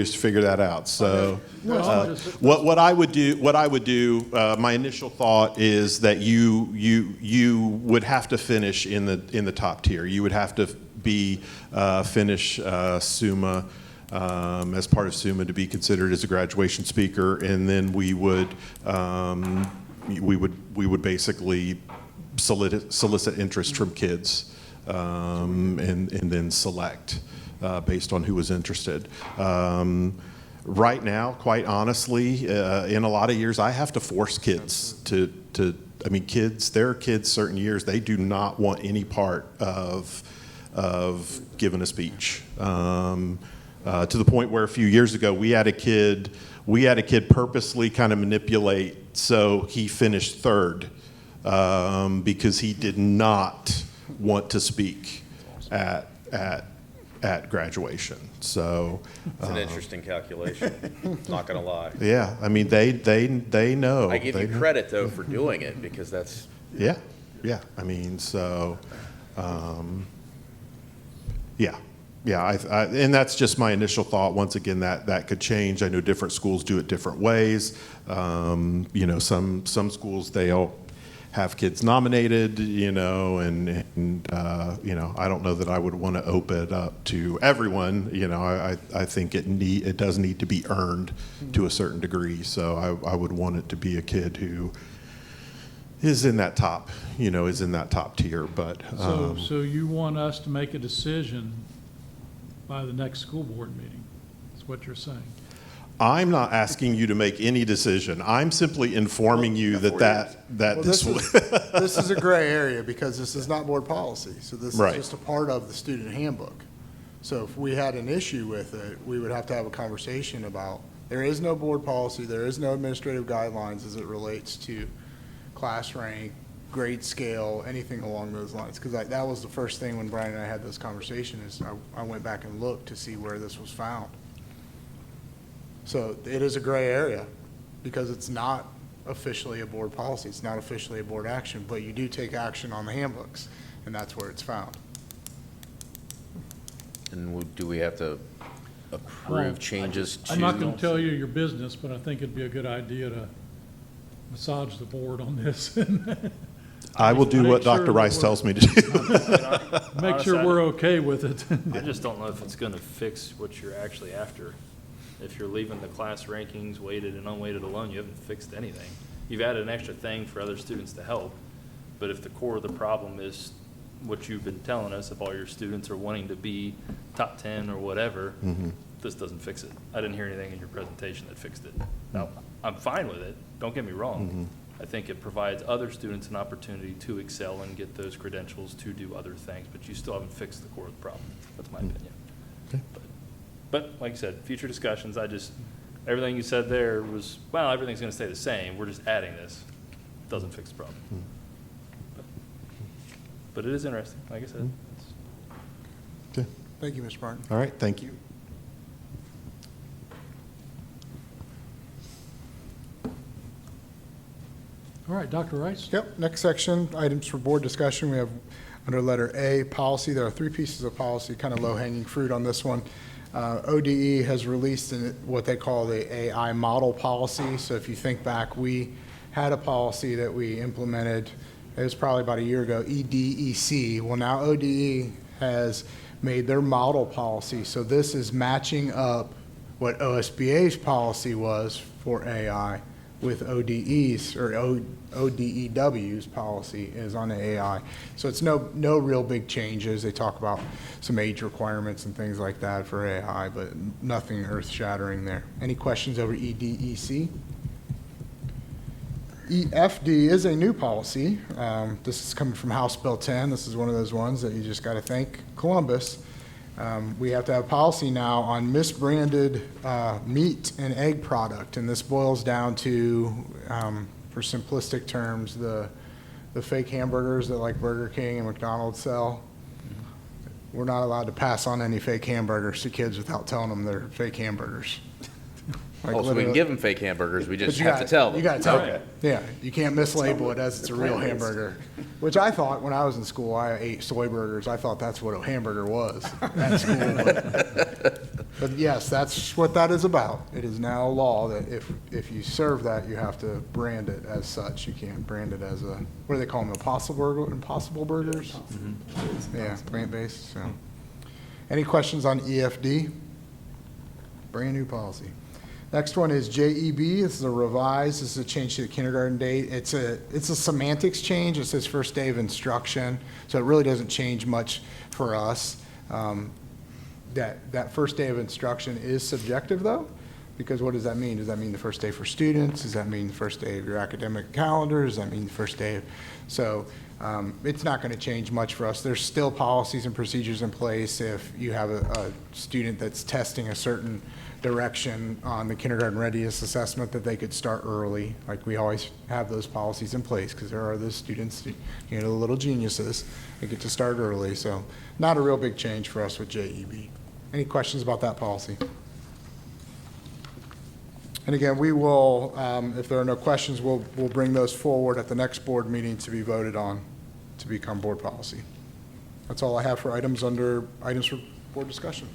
figure that out. So, what I would do, my initial thought is that you would have to finish in the top tier. You would have to finish SUMA, as part of SUMA, to be considered as a graduation speaker, and then we would basically solicit interest from kids. And then select based on who was interested. Right now, quite honestly, in a lot of years, I have to force kids to kids, there are kids certain years, they do not want any part of giving a speech. To the point where a few years ago, we had a kid purposely kind of manipulate so he finished third because he did not want to speak at graduation. So It's an interesting calculation, not gonna lie. yeah, they know. I give you credit though for doing it, because that's, Yeah. And that's just my initial thought. Once again, that could change. I know different schools do it different ways. Some schools, they'll have kids nominated, and I don't know that I would want to open it up to everyone. I think it does need to be earned to a certain degree. So I would want it to be a kid who is in that top tier. But So you want us to make a decision by the next school board meeting? That's what you're saying? I'm not asking you to make any decision. I'm simply informing you that Well, this. this is a gray area because this is not board policy. So this is Right. just a part of the student handbook. So if we had an issue with it, we would have to have a conversation about, there is no board policy, there is no administrative guidelines as it relates to class rank, grade scale, anything along those lines. Because that was the first thing when Brian and I had this conversation is I went back and looked to see where this was found. So it is a gray area because it's not officially a board policy. It's not officially a board action, but you do take action on the handbooks, and that's where it's found. And do we have to Well, approve changes to? I'm not going to tell you your business, but I think it'd be a good idea to massage the board on this. I will do Make what sure Dr. that Rice we're- tells me to do. Make Honestly, sure we're okay with it. I just don't know if it's gonna fix what you're actually after. If you're leaving the class rankings weighted and unweighted alone, you haven't fixed anything. You've added an extra thing for other students to help, but if the core of the problem is what you've been telling us, if all your students are wanting to be top 10 or whatever, this doesn't fix it. I didn't hear anything in your presentation that fixed it. Now, I'm fine with it, don't get me wrong. I think it provides other students an opportunity to excel and get those credentials to do other things, but you still haven't fixed the core of the problem. That's my opinion. But like I said, future discussions, everything you said there was, well, everything's gonna stay the same, we're just adding this. Doesn't fix the problem. But it is interesting, like I said. Okay. Thank you, Mr. Martin. All right, thank you. All right, Dr. Rice? Yep, next section, items for board discussion. We have under letter A, policy. There are three pieces of policy, kind of low-hanging fruit on this one. ODE has released what they call the AI model policy. So if you think back, we had a policy that we implemented, it was probably about a year ago, EDEC. Well, now ODE has made their model policy. So this is matching up what OSBA's policy was for AI with ODE's or ODEW's policy is on the AI. So it's no real big changes. They talk about some age requirements and things like that for AI, but nothing earth-shattering there. Any questions over EDEC? EFD is a new policy. This is coming from House Bill 10. This is one of those ones that you just got to thank Columbus. We have to have policy now on misbranded meat and egg product, and this boils down to, for simplistic terms, the fake hamburgers that like Burger King and McDonald's sell. We're not allowed to pass on any fake hamburgers to kids without telling them they're fake hamburgers. Like Oh, so we literally- can give them fake hamburgers, we but just you have gotta- to tell them. You gotta tell Okay. them. Yeah, you can't mislabel it as it's a real hamburger. Which I thought when I was in school, I ate soy burgers. I thought that's what a hamburger was at school. But yes, that's what that is about. It is now law that if you serve that, you have to brand it as such. You can't brand it as a, what do they call them, Impossible Burgers? Yeah, plant-based, so. Any questions on EFD? Brand new policy. Next one is JEB. This is a revised, this is a change to the kindergarten date. It's a semantics change. It says first day of instruction, so it really doesn't change much for us. That first day of instruction is subjective though, because what does that mean? Does that mean the first day for students? Does that mean the first day of your academic calendar? Does that mean the first day of, so it's not going to change much for us. There's still policies and procedures in place if you have a student that's testing a certain direction on the kindergarten readiness assessment that they could start early. Like we always have those policies in place because there are those students, the little geniuses that get to start early. So not a real big change for us with JEB. Any questions about that policy? And again, we will, if there are no questions, we'll bring those forward at the next board meeting to be voted on to become board policy. That's all I have for items for board discussion.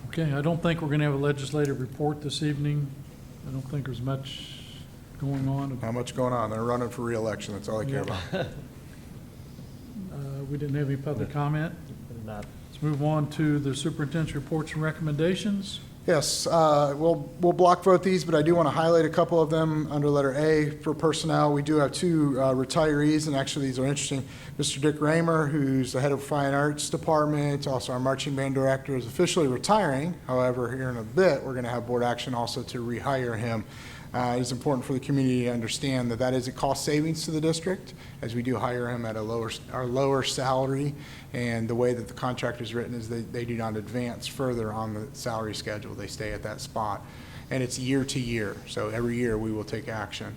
Okay, I don't think we're going to have a legislative report this evening. I don't think there's much going on. Not much going on. They're running for reelection. That's all I care about. We didn't have any public comment. Let's move on to the superintendent's reports and recommendations. Yes, we'll block vote these, but I do want to highlight a couple of them under letter A for personnel. We do have two retirees, and actually these are interesting. Mr. Dick Raymer, who's the head of Fine Arts Department, also our marching band director, is officially retiring. However, here in a bit, we're going to have board action also to rehire him. It's important for the community to understand that that is a cost savings to the district, as we do hire him at a lower salary, and the way that the contract is written is they do not advance further on the salary schedule. They stay at that spot, and it's year to year, so every year we will take action.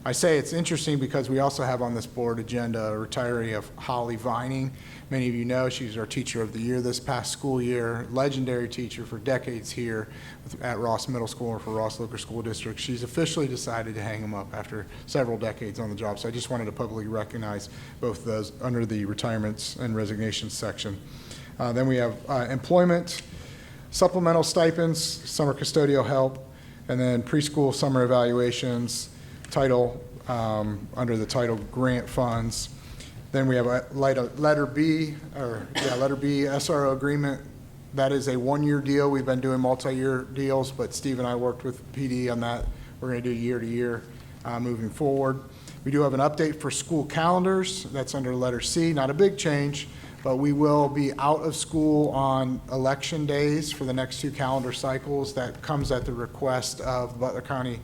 I say it's interesting because we also have on this board agenda a retiree of Holly Vining. Many of you know she's our Teacher of the Year this past school year, legendary teacher for decades here at Ross Middle School or for Ross Local School District. She's officially decided to hang him up after several decades on the job. So I just wanted to publicly recognize both of those under the retirements and resignations section. Then we have employment, supplemental stipends, summer custodial help, and then preschool summer evaluations, title, under the title grant funds. Then we have a letter B, SRO agreement. That is a one-year deal. We've been doing multi-year deals, but Steve and I worked with PD on that. We're going to do year to year moving forward. We do have an update for school calendars. That's under letter C. Not a big change, but we will be out of school on election days for the next two calendar cycles. That comes at the request of Butler County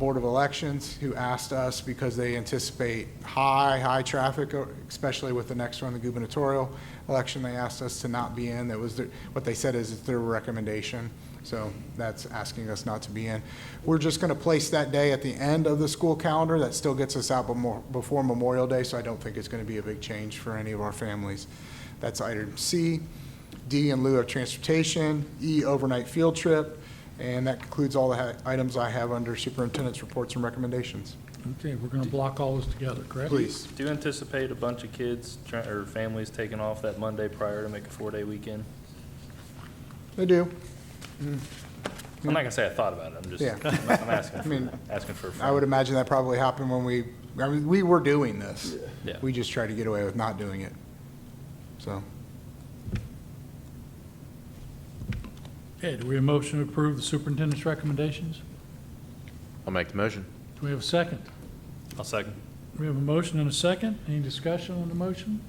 Board of Elections, who asked us, because they anticipate high traffic, especially with the next one, the gubernatorial election, they asked us to not be in. That was what they said is it's their recommendation. So that's asking us not to be in. We're just going to place that day at the end of the school calendar. That still gets us out before Memorial Day, so I don't think it's going to be a big change for any of our families. That's item C. D, in lieu of transportation. E, overnight field trip. And that concludes all the items I have under superintendent's reports and recommendations. Okay, we're going to block all this together, correct? Please. Do you anticipate a bunch of kids or families taking off that Monday prior to make a 4-day weekend? They do. I'm not gonna say I thought about it. I'm just, Yeah. I'm asking, asking for a friend. I would imagine that probably happened when we were doing this. Yeah. We just tried to get away with not doing it. So, Okay, do we have a motion to approve the superintendent's recommendations? I'll make the motion. Do we have a second? I'll second. We have a motion and a second. Any discussion on the motion?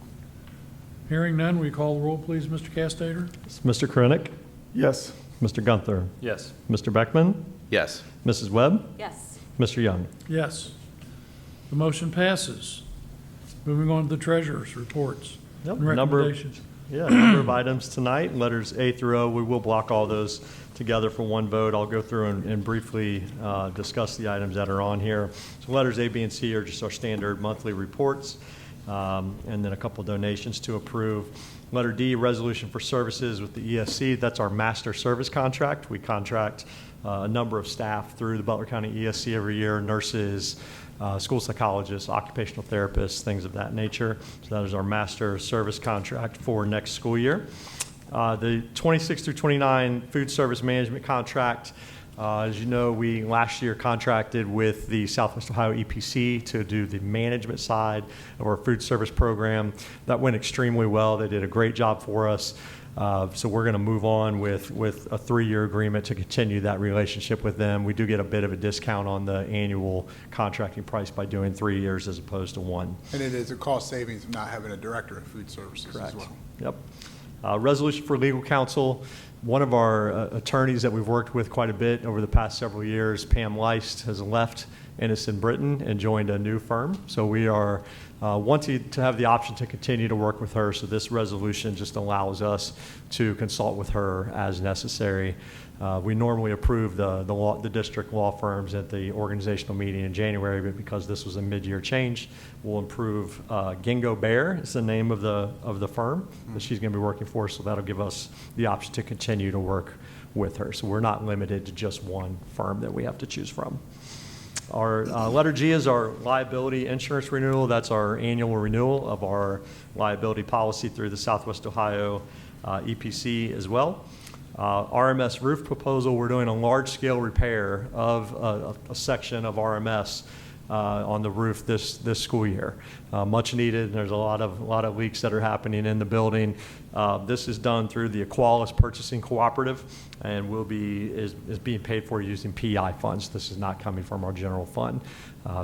Hearing none, will you call the roll, please, Mr. Castater? Mr. Krennick, Yes. Mr. Gunther, Yes. Mr. Beckman, Yes. Mrs. Webb, Yes. Mr. Young. Yes. The motion passes. Moving on to the treasurer's reports Yep, and recommendations. A number of items tonight, letters A through O. We will block all those together for one vote. I'll go through and briefly discuss the items that are on here. So letters A, B, and C are just our standard monthly reports, and then a couple donations to approve. Letter D, resolution for services with the ESC. That's our master service contract. We contract a number of staff through the Butler County ESC every year, nurses, school psychologists, occupational therapists, things of that nature. So that is our master service contract for next school year. The 26 through 29 food service management contract, as you know, we last year contracted with the Southwest Ohio EPC to do the management side of our food service program. That went extremely well. They did a great job for us. So we're going to move on with a 3-year agreement to continue that relationship with them. We do get a bit of a discount on the annual contracting price by doing 3 years as opposed to 1. and it is a cost savings of not having a director of food services as Correct. well. Yep. Resolution for legal counsel. One of our attorneys that we've worked with quite a bit over the past several years, Pam Leist, has left Innocent Britain and joined a new firm. So we are wanting to have the option to continue to work with her. So this resolution just allows us to consult with her as necessary. We normally approve the district law firms at the organizational meeting in January, but because this was a mid-year change, we'll approve Gingo Bear is the name of the firm that she's going to be working for. So that'll give us the option to continue to work with her. So we're not limited to just one firm that we have to choose from. Our letter G is our liability insurance renewal. That's our annual renewal of our liability policy through the Southwest Ohio EPC as well. RMS roof proposal, we're doing a large-scale repair of a section of RMS on the roof this school year. Much needed. There's a lot of leaks that are happening in the building. This is done through the Equalis Purchasing Cooperative, and is being paid for using PI funds. This is not coming from our general fund.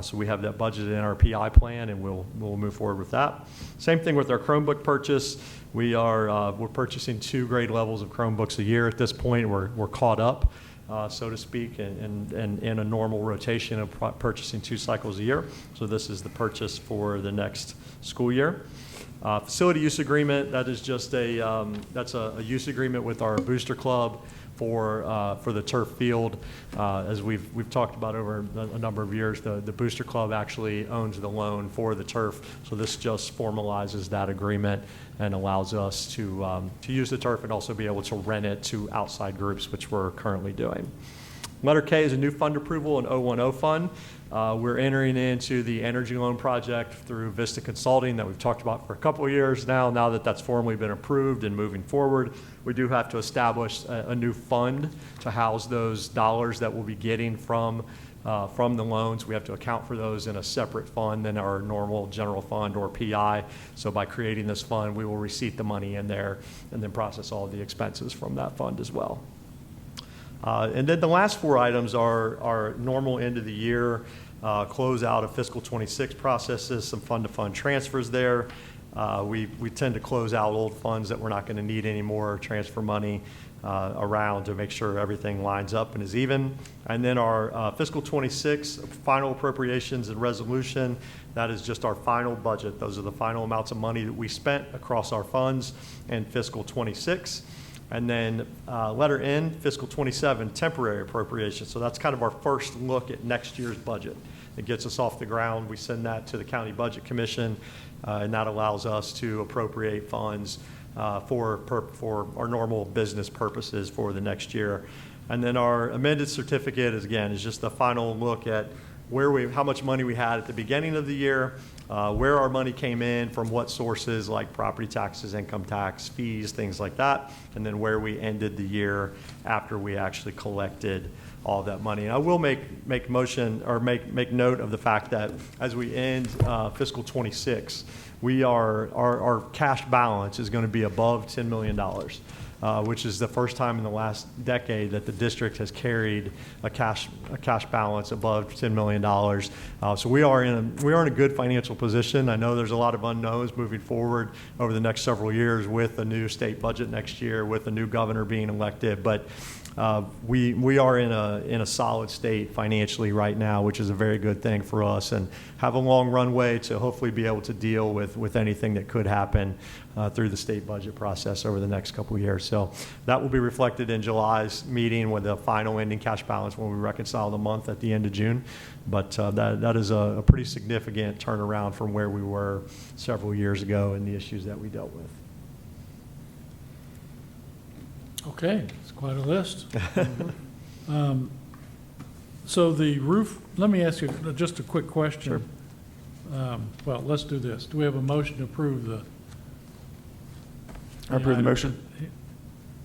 So we have that budgeted in our PI plan, and we'll move forward with that. Same thing with our Chromebook purchase. We're purchasing 2 grade levels of Chromebooks a year at this point. We're caught up, so to speak, and in a normal rotation of purchasing 2 cycles a year. So this is the purchase for the next school year. Facility use agreement, that is just that's a use agreement with our booster club for the turf field. As we've talked about over a number of years, the booster club actually owns the loan for the turf. So this just formalizes that agreement and allows us to use the turf and also be able to rent it to outside groups, which we're currently doing. Letter K is a new fund approval, an 010 fund. We're entering into the energy loan project through Vista Consulting that we've talked about for a couple of years now. Now that that's formally been approved and moving forward, we do have to establish a new fund to house those dollars that we'll be getting from the loans. We have to account for those in a separate fund than our normal general fund or PI. So by creating this fund, we will receipt the money in there and then process all of the expenses from that fund as well. And then the last 4 items are our normal end of the year close out of fiscal 26 processes, some fund-to-fund transfers there. We tend to close out old funds that we're not going to need anymore, transfer money around to make sure everything lines up and is even. And then our fiscal 26 final appropriations and resolution, that is just our final budget. Those are the final amounts of money that we spent across our funds in fiscal 26. And then letter N, fiscal 27, temporary appropriation. So that's kind of our first look at next year's budget. It gets us off the ground. We send that to the County Budget Commission, and that allows us to appropriate funds for our normal business purposes for the next year. And then our amended certificate is just the final look at how much money we had at the beginning of the year, where our money came in, from what sources like property taxes, income tax, fees, things like that, and then where we ended the year after we actually collected all that money. And I will make motion or make note of the fact that as we end fiscal 26, our cash balance is going to be above $10 million. Which is the first time in the last decade that the district has carried a cash balance above $10 million. So we are in a good financial position. I know there's a lot of unknowns moving forward over the next several years with a new state budget next year, with a new governor being elected, but we are in a solid state financially right now, which is a very good thing for us, and have a long runway to hopefully be able to deal with anything that could happen through the state budget process over the next couple of years. So that will be reflected in July's meeting with the final ending cash balance when we reconcile the month at the end of June. But that is a pretty significant turnaround from where we were several years ago and the issues that we dealt with. Okay, it's quite a list. So the roof, let me ask you just a quick question. Sure. Well, let's do this. Do we have a motion to approve the? I approve the motion.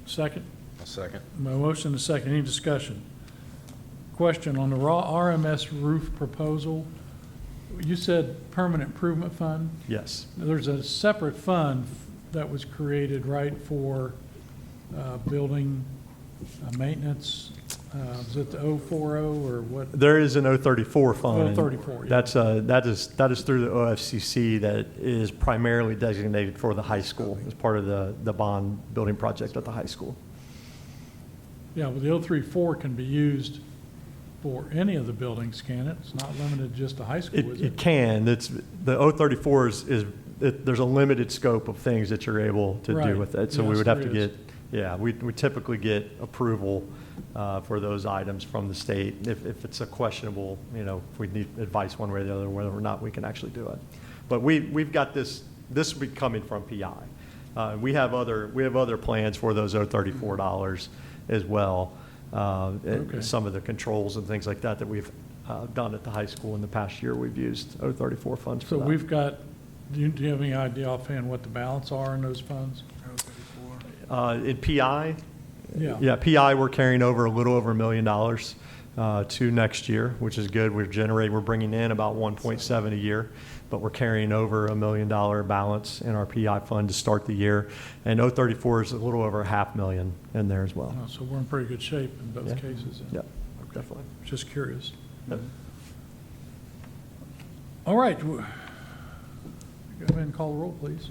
Second? A second. My motion is second. Any discussion? Question on the raw RMS roof proposal. You said permanent improvement fund. Yes. There's a separate fund that was created, right, for building maintenance. Is it the 040 or what? There is an 034 fund. 034, yeah. That is through the OFCC that is primarily designated for the high school as part of the bond building project at the high school. Yeah, well, the 034 can be used for any of the buildings, can it? It's not limited just to high school, is it? It can. The 034 there's a limited scope of things that you're able to Right. do with it. So we Yes, would have there to is. we typically get approval for those items from the state. If it's a questionable, if we need advice one way or the other, whether or not we can actually do it. But we've got this will be coming from PI. We have other plans for those $034 as well. Okay. Some of the controls and things like that we've done at the high school in the past year, we've used 034 funds for So that. we've got, do you have any idea offhand what the balance are in those funds? In PI, Yeah. yeah, PI, we're carrying over a little over $1 million to next year, which is good. We're bringing in about 1.7 a year, but we're carrying over $1 million balance in our PI fund to start the year. And 034 is a little over $500,000 in there as well. So we're in pretty good shape in both Yeah. cases. Yep, definitely. Just curious. Yep. All right. Go ahead and call the roll, please.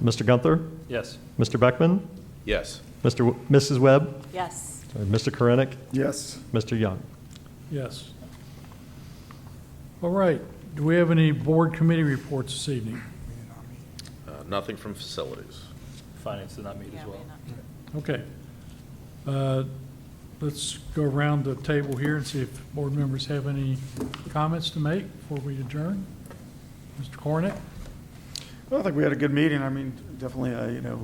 Mr. Gunther? Yes. Mr. Beckman? Yes. Mrs. Webb? Yes. Mr. Korenik? Yes. Mr. Young? Yes. All right. Do we have any board committee reports this evening? Nothing from facilities. Finance did not meet Yeah, as well. we did Okay. Let's go around the table here and see if board members have any comments to make before we adjourn. Mr. Kornick? Well, I think we had a good meeting. I mean, definitely,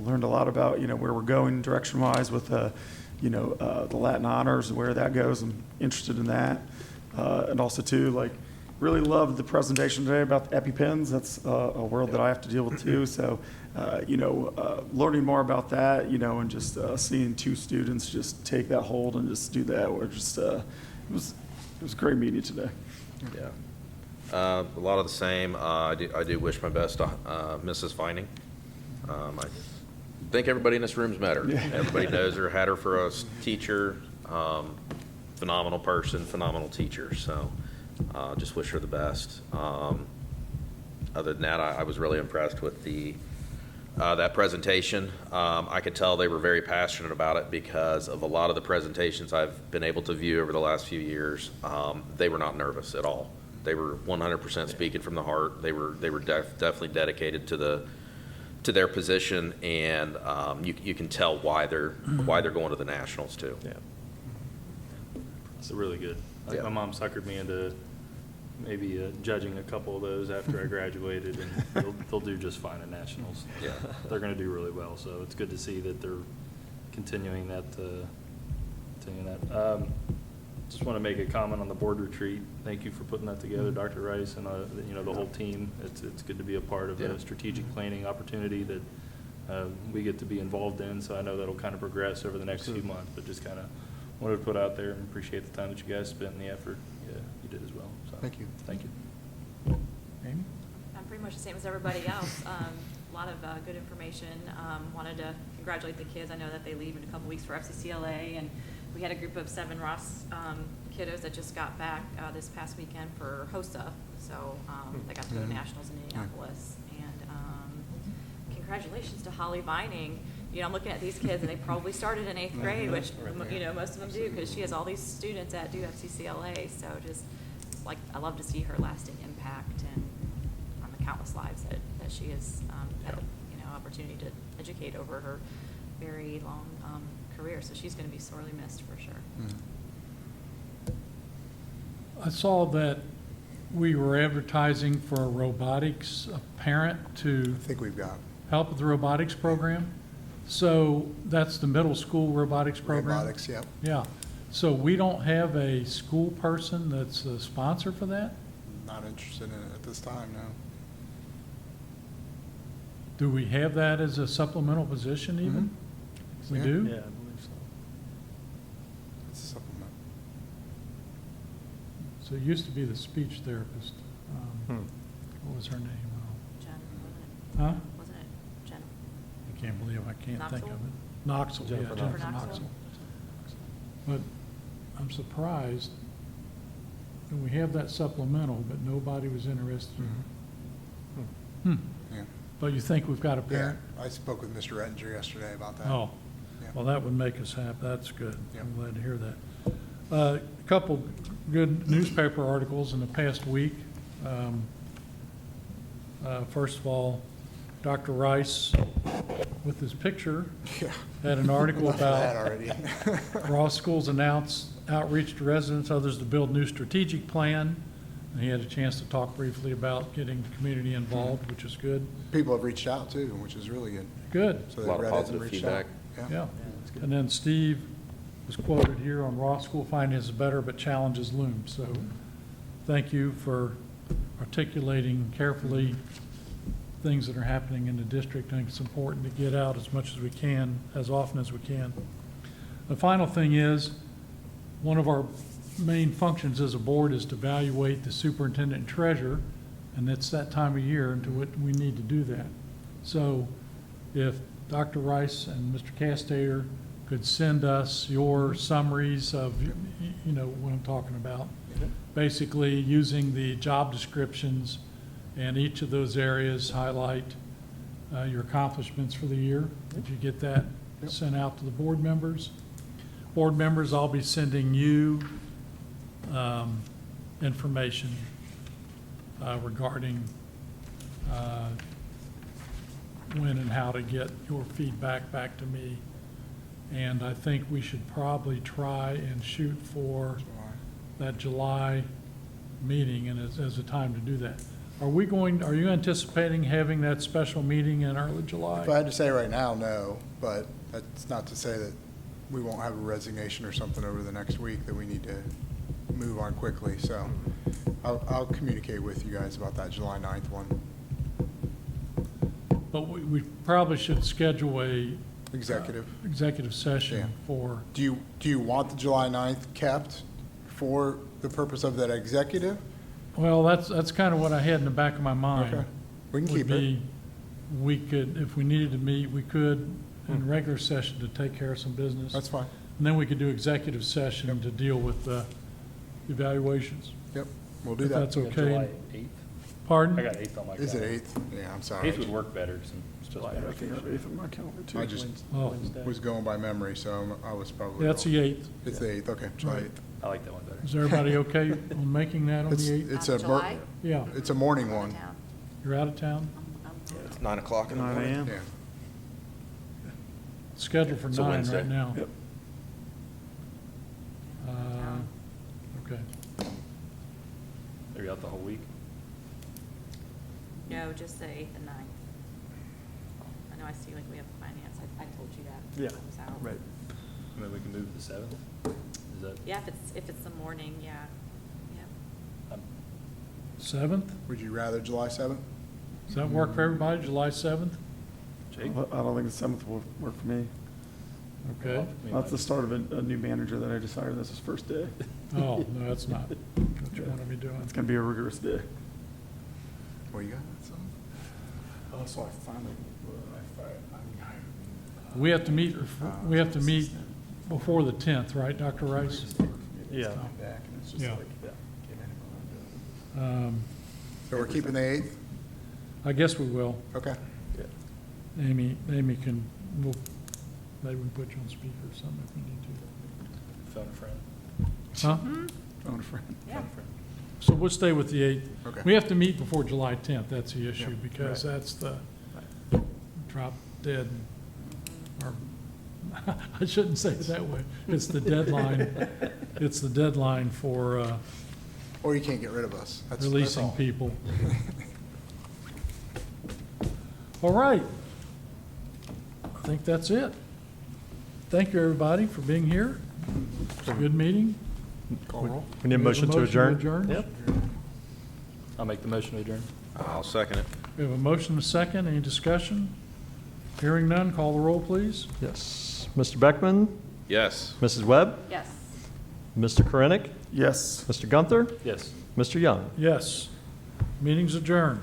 learned a lot about, where we're going direction-wise with, the Latin honors, where that goes. I'm interested in that. And also, too, really loved the presentation today about the EpiPens. That's a world that I have to deal with, too. So, learning more about that, and just seeing two students just take that hold and just do that, it was a great meeting today. Yeah. A lot of the same. I do wish my best to Mrs. Finding. I think everybody in this room's met her. Everybody knows her, had her for a teacher. Phenomenal person, phenomenal teacher. So just wish her the best. Other than that, I was really impressed with that presentation. I could tell they were very passionate about it because of a lot of the presentations I've been able to view over the last few years. They were not nervous at all. They were 100% speaking from the heart. They were definitely dedicated to their position, and you can tell why they're going to the nationals too. Yeah. It's really good. Yeah. My mom suckered me into maybe judging a couple of those after I graduated, and they'll do just fine at nationals. Yeah. They're going to do really well, so it's good to see that they're continuing that. Just want to make a comment on the board retreat. Thank you for putting that together, Dr. Rice, and the whole team. It's good to be a part of a strategic planning opportunity that we get to be involved in. So I know that'll kind of progress over the next few months, but just kind of wanted to put out there and appreciate the time that you guys spent and the effort you did as well. So, Thank you. Thank you. Amy? I'm pretty much the same as everybody else. A lot of good information. Wanted to congratulate the kids. I know that they leave in a couple weeks for FCCLA, and we had a group of 7 Ross kiddos that just got back this past weekend for HOSA. So they got to go to nationals in Minneapolis. And congratulations to Holly Vining. I'm looking at these kids, and they probably started in 8th grade, which most of them do, because she has all these students that do FCCLA. So just I love to see her lasting impact and on the countless lives that she has had opportunity to educate over her very long career. So she's going to be sorely missed for sure. I saw that we were advertising for a robotics parent to I think we've got help with the robotics program. So that's the middle school robotics program? robotics, yep. Yeah. So we don't have a school person that's a sponsor for that? Not interested in it at this time, no. Do we have that as a supplemental position even? We Yeah. do? Yeah, I believe so. It's a supplement. So it used to be the speech therapist. Hmm. What was her name? Jen, Huh? wasn't it Jen? I can't believe I can't think of Knoxville? it. Knoxville, yeah, Jennifer Jennifer Knoxville. Knoxville. But I'm surprised that we have that supplemental, but nobody was interested. Hmm. Yeah. But you think we've got a Yeah, parent? I spoke with Mr. Ettinger yesterday about that. Oh, Yeah. well, that would make us happy. That's good. Yeah. I'm glad to hear that. A couple good newspaper articles in the past week. First of all, Dr. Rice, with his picture, Yeah. had an article Enough of that about already. Ross Schools announced outreach to residents, others to build new strategic plan. And he had a chance to talk briefly about getting the community involved, which is good. People have reached out too, which is really good. Good, So A they lot of read it and positive reached feedback. out. yeah. And then Steve was quoted here on Ross School finances better, but challenges loom. So thank you for articulating carefully things that are happening in the district. I think it's important to get out as much as we can, as often as we can. The final thing is, one of our main functions as a board is to evaluate the superintendent and treasurer, and it's that time of year into which we need to do that. So if Dr. Rice and Mr. Castater could send us your summaries of, you know, what I'm talking about, basically using the job descriptions and each of those areas highlight your accomplishments for the year. Did you get that sent out to the board members? Board members, I'll be sending you information regarding when and how to get your feedback back to me. And I think we should probably try and shoot for that July meeting and as a time to do that. Are you anticipating having that special meeting in early July? If I had to say right now, no, but that's not to say that we won't have a resignation or something over the next week that we need to move on quickly. So I'll communicate with you guys about that July 9th one. But we probably should schedule a Executive. executive Yeah. session for, Do you want the July 9th kept for the purpose of that executive? well, that's kind of what I had in the back of my mind. Okay. We can would keep it. be, we could, if we needed to meet, we could in regular session to take care of some business. That's fine. And then we could do executive session to deal with the evaluations. Yep, we'll do If that. that's Yeah, okay. July 8th? Pardon? I got 8th on my Is it calendar. 8th? Yeah, I'm sorry. 8th would work better, since it's July. I think I have 8th on my calendar too. I just Oh, was going by memory, so I was probably. that's the 8th. It's the 8th, okay, July Right. 8th. I like that one better. Is everybody okay on making that on the 8th? It's Out a, of July? Yeah, it's a morning Out of one. town. you're out of town? It's 9 o'clock in the 9 morning. a.m. Yeah. Scheduled for It's a 9 Wednesday. right now. Yep. Okay. Are you out the whole week? No, just the 8th and 9th. I know I see like we have finance. I told you that. Yeah, I was out. right. I mean, we can move the 7th? Is that? Yeah, if it's the morning, yeah. Yeah. 7th? Would you rather July 7th? Does that work for everybody, July 7th? Jake? I don't think the 7th will work for me. Okay. That's the start of a new manager that I just hired. That's his first day. Oh, no, that's not what you want to be doing. It's gonna be a rigorous day. What you got? Oh, so I finally. We have to meet before the 10th, right, Dr. Rice? Yeah. Yeah. So we're keeping the 8th? I guess we will. Okay. Amy can, maybe we can put you on speaker or something if we need to. Phone a friend. Huh? Phone a friend. Yeah. Phone a friend. So we'll stay with the 8th. Okay. We have to meet before July 10th, that's the issue, Yeah, because right. that's the drop dead, or, I shouldn't say it that way. It's the deadline, it's the deadline for Or you can't get rid of us. That's releasing all. people. All right. I think that's it. Thank you, everybody, for being here. It's a good meeting. Call roll. We need a motion to adjourn? Yep. I'll make the motion to adjourn. I'll second it. We have a motion and a second. Any discussion? Hearing none, call the roll, please. Yes. Mr. Beckman, Yes. Mrs. Webb, Yes. Mr. Korinik, Yes. Mr. Gunther, Yes. Mr. Young. Yes. Meeting's adjourned.